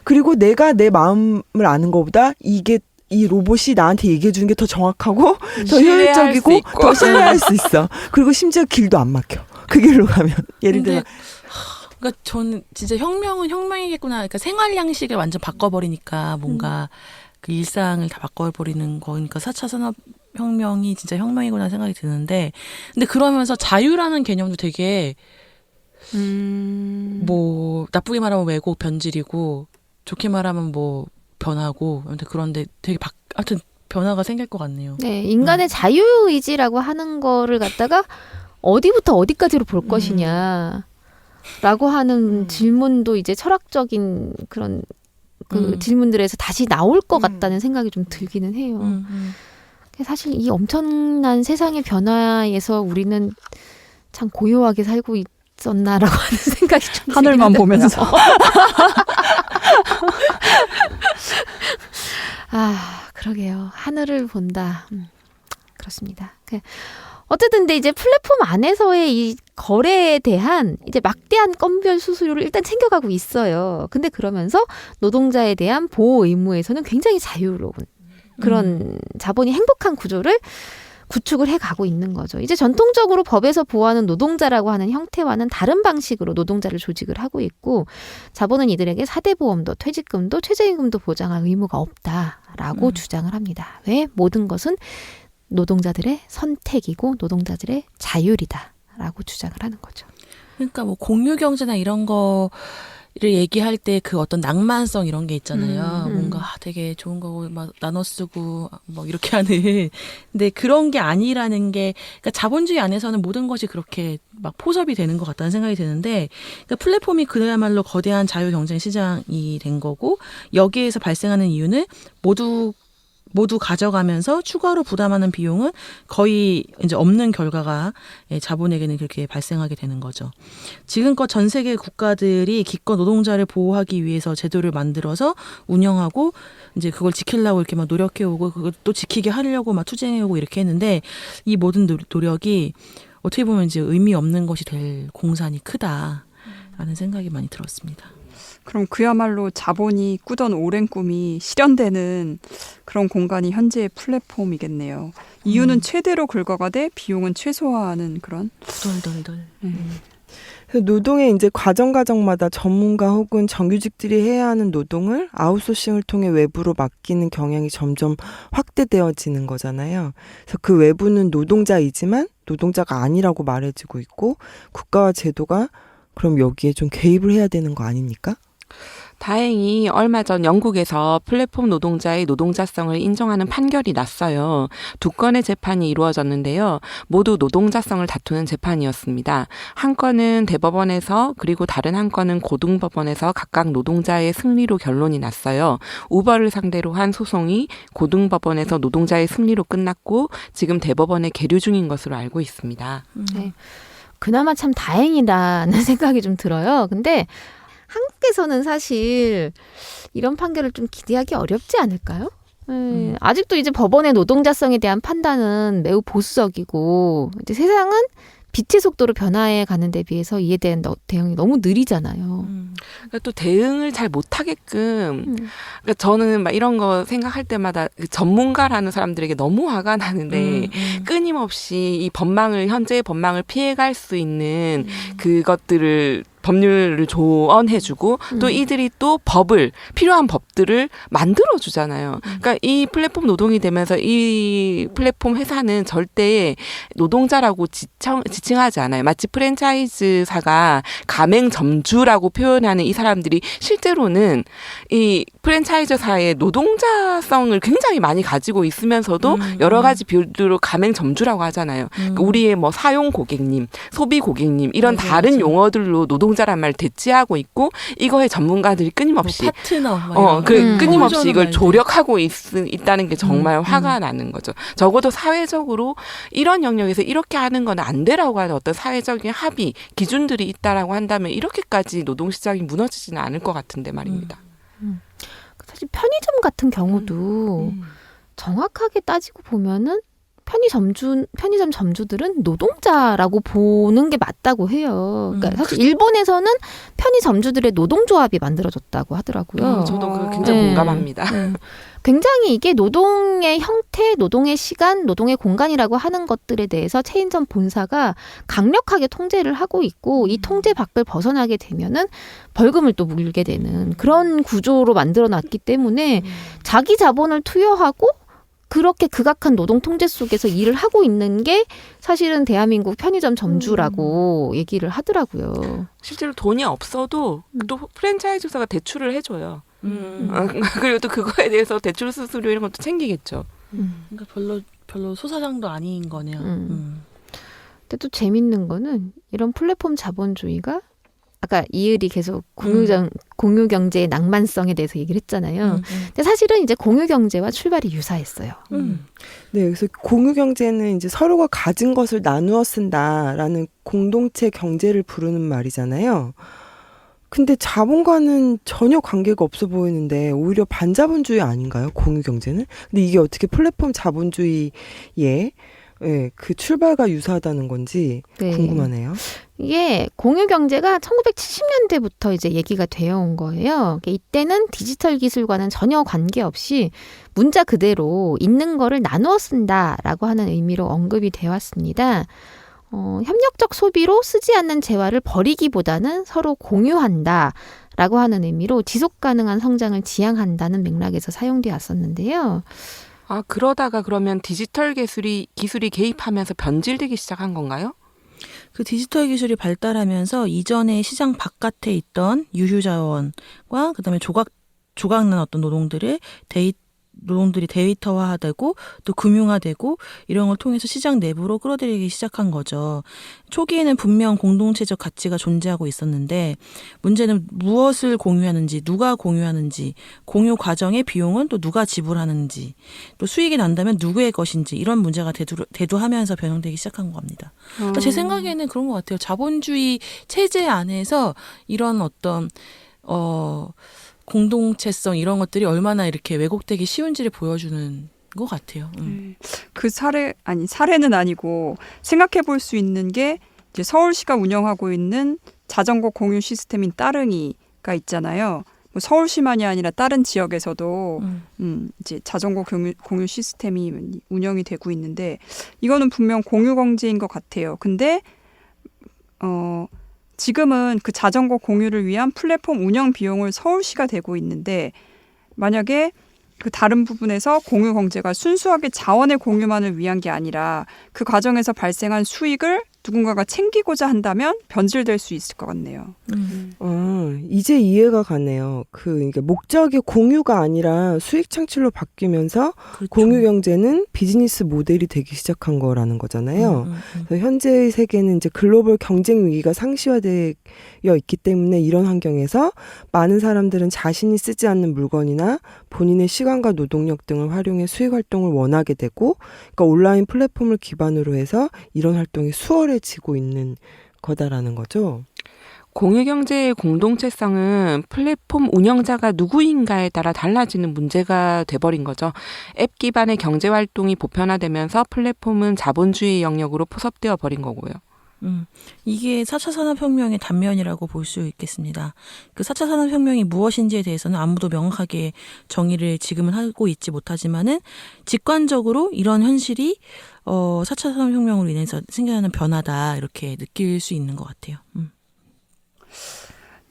그리고 내가 내 마음을 아는 것보다 이 로봇이 나한테 얘기해 주는 게 더 정확하고 더 신뢰할 수 효율적이고 있고. 더 신뢰할 수 있어. 그리고 심지어 길도 안 막혀. 그 길로 가면 예를 근데 들면 그러니까 저는 진짜 혁명은 혁명이겠구나. 그러니까 생활 양식을 완전 바꿔버리니까 뭔가 그 일상을 다 바꿔버리는 거니까 4차 산업혁명이 진짜 혁명이구나 생각이 드는데 근데 그러면서 자유라는 개념도 되게 뭐 나쁘게 말하면 왜곡 변질이고 좋게 말하면 뭐 변하고 그런데 되게 하여튼 변화가 생길 것 같네요. 네, 인간의 자유의지라고 하는 거를 갖다가 어디부터 어디까지로 볼 것이냐라고 하는 질문도 이제 철학적인 그런 그 질문들에서 다시 나올 것 같다는 생각이 좀 들기는 해요. 사실 이 엄청난 세상의 변화에서 우리는 참 고요하게 살고 있었나라고 하는 생각이 좀 하늘만 들긴 보면서. 아, 그러게요. 하늘을 본다. 그렇습니다. 어쨌든 근데 이제 플랫폼 안에서의 이 거래에 대한 이제 막대한 건별 수수료를 일단 챙겨가고 있어요. 근데 그러면서 노동자에 대한 보호 의무에서는 굉장히 자유로운 그런 자본이 행복한 구조를 구축을 해가고 있는 거죠. 이제 전통적으로 법에서 보호하는 노동자라고 하는 형태와는 다른 방식으로 노동자를 조직을 하고 있고 자본은 이들에게 4대 보험도 퇴직금도 최저임금도 보장할 의무가 없다라고 주장을 합니다. 왜? 모든 것은 노동자들의 선택이고 노동자들의 자율이다라고 주장을 하는 거죠. 그러니까 뭐 공유 경제나 이런 거를 얘기할 때 그 어떤 낭만성 이런 게 있잖아요. 뭔가 되게 좋은 거고 막 나눠 쓰고 뭐 이렇게 하는. 근데 그런 게 아니라는 게 그러니까 자본주의 안에서는 모든 것이 그렇게 막 포섭이 되는 것 같다는 생각이 드는데 그러니까 플랫폼이 그야말로 거대한 자유 경쟁 시장이 된 거고 여기에서 발생하는 이유는 모두 가져가면서 추가로 부담하는 비용은 거의 이제 없는 결과가 자본에게는 그렇게 발생하게 되는 거죠. 지금껏 전 세계 국가들이 기껏 노동자를 보호하기 위해서 제도를 만들어서 운영하고 이제 그걸 지키려고 이렇게 막 노력해오고 그걸 또 지키게 하려고 막 투쟁해오고 이렇게 했는데 이 모든 노력이 어떻게 보면 이제 의미 없는 것이 될 공산이 크다라는 생각이 많이 들었습니다. 그럼 그야말로 자본이 꾸던 오랜 꿈이 실현되는 그런 공간이 현재의 플랫폼이겠네요. 이유는 최대로 긁어가되 비용은 최소화하는 그런. 덜덜덜. 노동의 이제 과정마다 전문가 혹은 정규직들이 해야 하는 노동을 아웃소싱을 통해 외부로 맡기는 경향이 점점 확대되어지는 거잖아요. 그래서 그 외부는 노동자이지만 노동자가 아니라고 말해지고 있고 국가와 제도가 그럼 여기에 좀 개입을 해야 되는 거 아닙니까? 다행히 얼마 전 영국에서 플랫폼 노동자의 노동자성을 인정하는 판결이 났어요. 2건의 재판이 이루어졌는데요. 모두 노동자성을 다투는 재판이었습니다. 한 건은 대법원에서 그리고 다른 한 건은 고등법원에서 각각 노동자의 승리로 결론이 났어요. 우버를 상대로 한 소송이 고등법원에서 노동자의 승리로 끝났고 지금 대법원에 계류 중인 것으로 알고 있습니다. 네. 그나마 참 다행이다는 생각이 좀 들어요. 근데 한국에서는 사실 이런 판결을 좀 기대하기 어렵지 않을까요? 아직도 이제 법원의 노동자성에 대한 판단은 매우 보수적이고 이제 세상은 빛의 속도로 변화해 가는 데 비해서 이에 대한 대응이 너무 느리잖아요. 그러니까 또 대응을 잘 못하게끔 그러니까 저는 막 이런 거 생각할 때마다 전문가라는 사람들에게 너무 화가 나는데 끊임없이 이 현재의 법망을 피해갈 수 있는 그것들을 법률을 조언해주고 또 이들이 또 필요한 법들을 만들어주잖아요. 그러니까 이 플랫폼 노동이 되면서 이 플랫폼 회사는 절대 노동자라고 지칭하지 않아요. 마치 프랜차이즈사가 가맹점주라고 표현하는 이 사람들이 실제로는 이 프랜차이즈사의 노동자성을 굉장히 많이 가지고 있으면서도 여러 가지 비율로 가맹점주라고 하잖아요. 그러니까 우리의 뭐 사용 고객님, 소비 고객님 이런 다른 용어들로 노동자란 말 대치하고 있고 이거에 전문가들이 끊임없이 뭐 파트너 끊임없이 이걸 조력하고 있다는 게 정말 화가 나는 거죠. 적어도 사회적으로 이런 영역에서 이렇게 하는 건 안 되라고 하는 어떤 사회적인 합의, 기준들이 있다라고 한다면 이렇게까지 노동시장이 무너지지는 않을 것 같은데 말입니다. 사실 편의점 같은 경우도 정확하게 따지고 보면은 편의점 점주들은 노동자라고 보는 게 맞다고 해요. 그러니까 사실 일본에서는 편의점주들의 노동조합이 만들어졌다고 하더라고요. 저도 그거 굉장히 공감합니다. 굉장히 이게 노동의 형태, 노동의 시간, 노동의 공간이라고 하는 것들에 대해서 체인점 본사가 강력하게 통제를 하고 있고 이 통제 밖을 벗어나게 되면은 벌금을 또 물게 되는 그런 구조로 만들어놨기 때문에 자기 자본을 투여하고 그렇게 극악한 노동 통제 속에서 일을 하고 있는 게 사실은 대한민국 편의점 점주라고 얘기를 하더라고요. 실제로 돈이 없어도 또 프랜차이즈사가 대출을 해줘요. 그리고 또 그거에 대해서 대출 수수료 이런 것도 챙기겠죠. 그러니까 별로 소사장도 아닌 거네요. 근데 또 재밌는 거는 이런 플랫폼 자본주의가 아까 이을이 계속 공유 경제의 낭만성에 대해서 얘기를 했잖아요. 근데 사실은 이제 공유 경제와 출발이 유사했어요. 네, 그래서 공유 경제는 이제 서로가 가진 것을 나누어 쓴다라는 공동체 경제를 부르는 말이잖아요. 근데 자본과는 전혀 관계가 없어 보이는데 오히려 반자본주의 아닌가요? 공유경제는? 근데 이게 어떻게 플랫폼 자본주의의 그 출발과 유사하다는 건지 네. 궁금하네요. 이게 공유경제가 1970년대부터 이제 얘기가 되어 온 거예요. 이때는 디지털 기술과는 전혀 관계없이 문자 그대로 있는 거를 나누어 쓴다라고 하는 의미로 언급이 되어 왔습니다. 협력적 소비로 쓰지 않는 재화를 버리기보다는 서로 공유한다라고 하는 의미로 지속 가능한 성장을 지향한다는 맥락에서 사용되어 왔었는데요. 아, 그러다가 그러면 디지털 기술이 개입하면서 변질되기 시작한 건가요? 그 디지털 기술이 발달하면서 이전에 시장 바깥에 있던 유휴 자원과 그다음에 조각난 어떤 노동들이 데이터화되고 또 금융화되고 이런 걸 통해서 시장 내부로 끌어들이기 시작한 거죠. 초기에는 분명 공동체적 가치가 존재하고 있었는데 문제는 무엇을 공유하는지, 누가 공유하는지, 공유 과정의 비용은 또 누가 지불하는지, 또 수익이 난다면 누구의 것인지 이런 문제가 대두하면서 변형되기 시작한 겁니다. 그러니까 제 생각에는 그런 것 같아요. 자본주의 체제 안에서 이런 어떤 공동체성 이런 것들이 얼마나 이렇게 왜곡되기 쉬운지를 보여주는 것 같아요. 그 사례는 아니고 생각해 볼 수 있는 게 이제 서울시가 운영하고 있는 자전거 공유 시스템인 따릉이가 있잖아요. 뭐 서울시만이 아니라 다른 지역에서도 이제 자전거 공유 시스템이 운영이 되고 있는데 이거는 분명 공유 경제인 것 같아요. 근데 지금은 그 자전거 공유를 위한 플랫폼 운영 비용을 서울시가 대고 있는데 만약에 그 다른 부분에서 공유 경제가 순수하게 자원의 공유만을 위한 게 아니라 그 과정에서 발생한 수익을 누군가가 챙기고자 한다면 변질될 수 있을 것 같네요. 이제 이해가 가네요. 이게 목적이 공유가 아니라 수익 창출로 바뀌면서 그렇죠. 공유 경제는 비즈니스 모델이 되기 시작한 거라는 거잖아요. 그래서 현재의 세계는 이제 글로벌 경쟁 위기가 상시화되어 있기 때문에 이런 환경에서 많은 사람들은 자신이 쓰지 않는 물건이나 본인의 시간과 노동력 등을 활용해 수익 활동을 원하게 되고, 그러니까 온라인 플랫폼을 기반으로 해서 이런 활동이 수월해지고 있는 거다라는 거죠. 공유경제의 공동체성은 플랫폼 운영자가 누구인가에 따라 달라지는 문제가 돼버린 거죠. 앱 기반의 경제활동이 보편화되면서 플랫폼은 자본주의 영역으로 포섭되어 버린 거고요. 이게 4차 산업혁명의 단면이라고 볼 수 있겠습니다. 그 4차 산업혁명이 무엇인지에 대해서는 아무도 명확하게 정의를 지금은 하고 있지 못하지만은 직관적으로 이런 현실이 4차 산업혁명으로 인해서 생겨나는 변화다 이렇게 느낄 수 있는 것 같아요.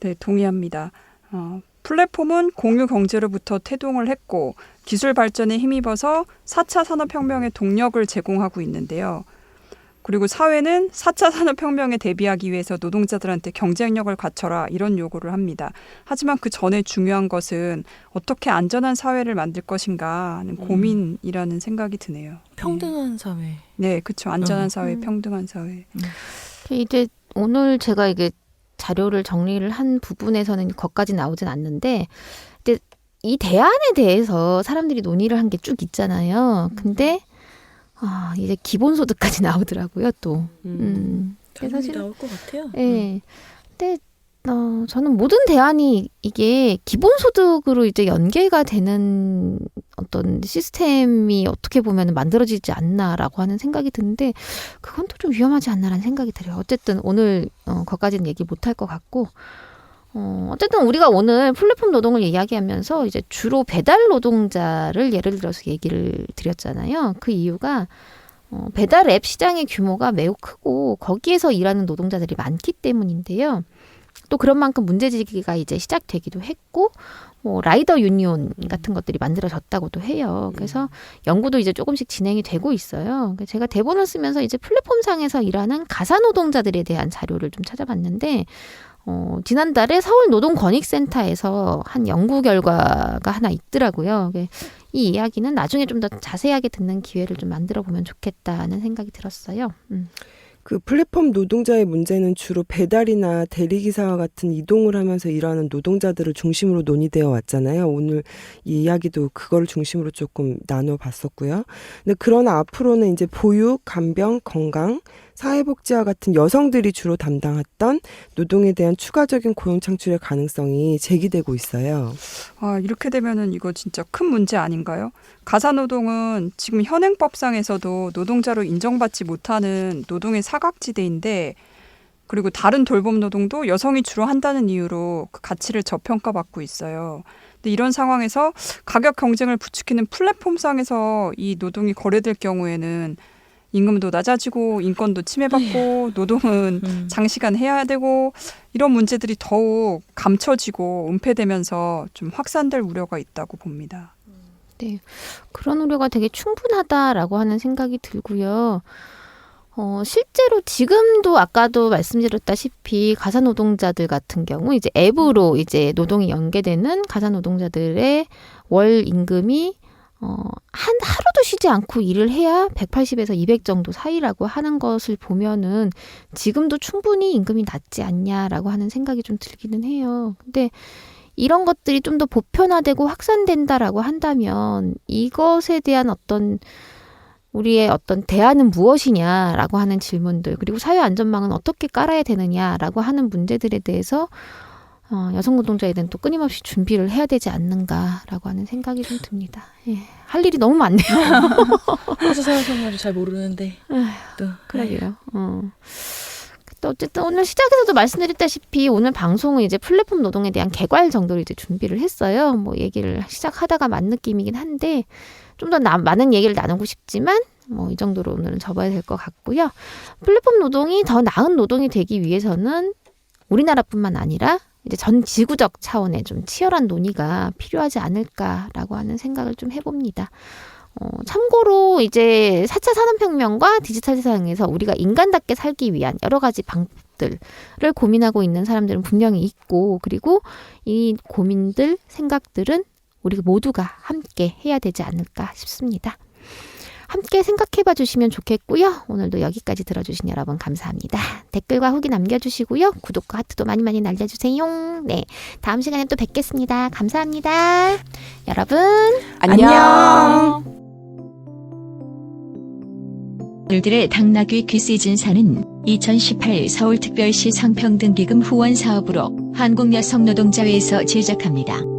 네, 동의합니다. 플랫폼은 공유 경제로부터 태동을 했고 기술 발전에 힘입어서 4차 산업혁명의 동력을 제공하고 있는데요. 그리고 사회는 4차 산업혁명에 대비하기 위해서 노동자들한테 경쟁력을 갖춰라 이런 요구를 합니다. 하지만 그 전에 중요한 것은 어떻게 안전한 사회를 만들 것인가 하는 고민이라는 생각이 드네요. 평등한 사회. 네, 그렇죠. 안전한 사회, 평등한 사회. 이제 오늘 제가 이게 자료를 정리를 한 부분에서는 거기까지 나오진 않는데, 근데 이 대안에 대해서 사람들이 논의를 한 게 쭉 있잖아요. 근데 이제 기본소득까지 나오더라고요, 또. 당연히 나올 것 같아요. 네. 근데 저는 모든 대안이 이게 기본소득으로 이제 연계가 되는 어떤 시스템이 어떻게 보면 만들어지지 않나라고 하는 생각이 드는데, 그건 또 좀 위험하지 않나라는 생각이 들어요. 어쨌든 오늘 거기까지는 얘기 못할 것 같고, 어쨌든 우리가 오늘 플랫폼 노동을 이야기하면서 이제 주로 배달 노동자를 예를 들어서 얘기를 드렸잖아요. 그 이유가 배달 앱 시장의 규모가 매우 크고 거기에서 일하는 노동자들이 많기 때문인데요. 또 그런 만큼 문제제기가 이제 시작되기도 했고, 라이더 유니온 같은 것들이 만들어졌다고도 해요. 그래서 연구도 이제 조금씩 진행이 되고 있어요. 제가 대본을 쓰면서 이제 플랫폼상에서 일하는 가사 노동자들에 대한 자료를 좀 찾아봤는데, 지난달에 서울노동권익센터에서 한 연구 결과가 하나 있더라고요. 이 이야기는 나중에 좀 더 자세하게 듣는 기회를 좀 만들어 보면 좋겠다는 생각이 들었어요. 그 플랫폼 노동자의 문제는 주로 배달이나 대리기사와 같은 이동을 하면서 일하는 노동자들을 중심으로 논의되어 왔잖아요. 오늘 이 이야기도 그걸 중심으로 조금 나눠봤었고요. 근데 그러나 앞으로는 이제 보육, 간병, 건강, 사회복지와 같은 여성들이 주로 담당했던 노동에 대한 추가적인 고용 창출의 가능성이 제기되고 있어요. 아, 이렇게 되면은 이거 진짜 큰 문제 아닌가요? 가사노동은 지금 현행법상에서도 노동자로 인정받지 못하는 노동의 사각지대인데, 그리고 다른 돌봄 노동도 여성이 주로 한다는 이유로 그 가치를 저평가받고 있어요. 근데 이런 상황에서 가격 경쟁을 부추기는 플랫폼상에서 이 노동이 거래될 경우에는 임금도 낮아지고 인권도 침해받고 노동은 장시간 해야 되고 이런 문제들이 더욱 감춰지고 은폐되면서 좀 확산될 우려가 있다고 봅니다. 네, 그런 우려가 되게 충분하다라고 하는 생각이 들고요. 실제로 지금도 아까도 말씀드렸다시피 가사노동자들 같은 경우 이제 앱으로 이제 노동이 연계되는 가사노동자들의 월 임금이 한 하루도 쉬지 않고 일을 해야 180에서 200 정도 사이라고 하는 것을 보면은 지금도 충분히 임금이 낮지 않냐라고 하는 생각이 좀 들기는 해요. 근데 이런 것들이 좀 더 보편화되고 확산된다라고 한다면 이것에 대한 우리의 어떤 대안은 무엇이냐라고 하는 질문들, 그리고 사회 안전망은 어떻게 깔아야 되느냐라고 하는 문제들에 대해서 여성 노동자에는 또 끊임없이 준비를 해야 되지 않는가라고 하는 생각이 좀 듭니다. 예, 할 일이 너무 많네요. 그래서 사회생활을 잘 모르는데 또 그러게요. 또 어쨌든 오늘 시작에서도 말씀드렸다시피 오늘 방송은 이제 플랫폼 노동에 대한 개괄 정도로 이제 준비를 했어요. 뭐 얘기를 시작하다가 만 느낌이긴 한데 좀 더 많은 얘기를 나누고 싶지만 뭐 이 정도로 오늘은 접어야 될 것 같고요. 플랫폼 노동이 더 나은 노동이 되기 위해서는 우리나라뿐만 아니라 이제 전 지구적 차원의 좀 치열한 논의가 필요하지 않을까라고 하는 생각을 좀 해봅니다. 참고로 이제 4차 산업혁명과 디지털 세상에서 우리가 인간답게 살기 위한 여러 가지 방법들을 고민하고 있는 사람들은 분명히 있고, 그리고 이 고민들, 생각들은 우리 모두가 함께 해야 되지 않을까 싶습니다. 함께 생각해봐 주시면 좋겠고요. 오늘도 여기까지 들어주신 여러분 감사합니다. 댓글과 후기 남겨주시고요. 구독과 하트도 많이 많이 날려주세요. 네, 다음 시간에 또 뵙겠습니다. 감사합니다. 여러분 안녕. 오늘들의 당나귀 귀 시즌4는 2018 서울특별시 성평등기금 후원 사업으로 한국여성노동자회에서 제작합니다.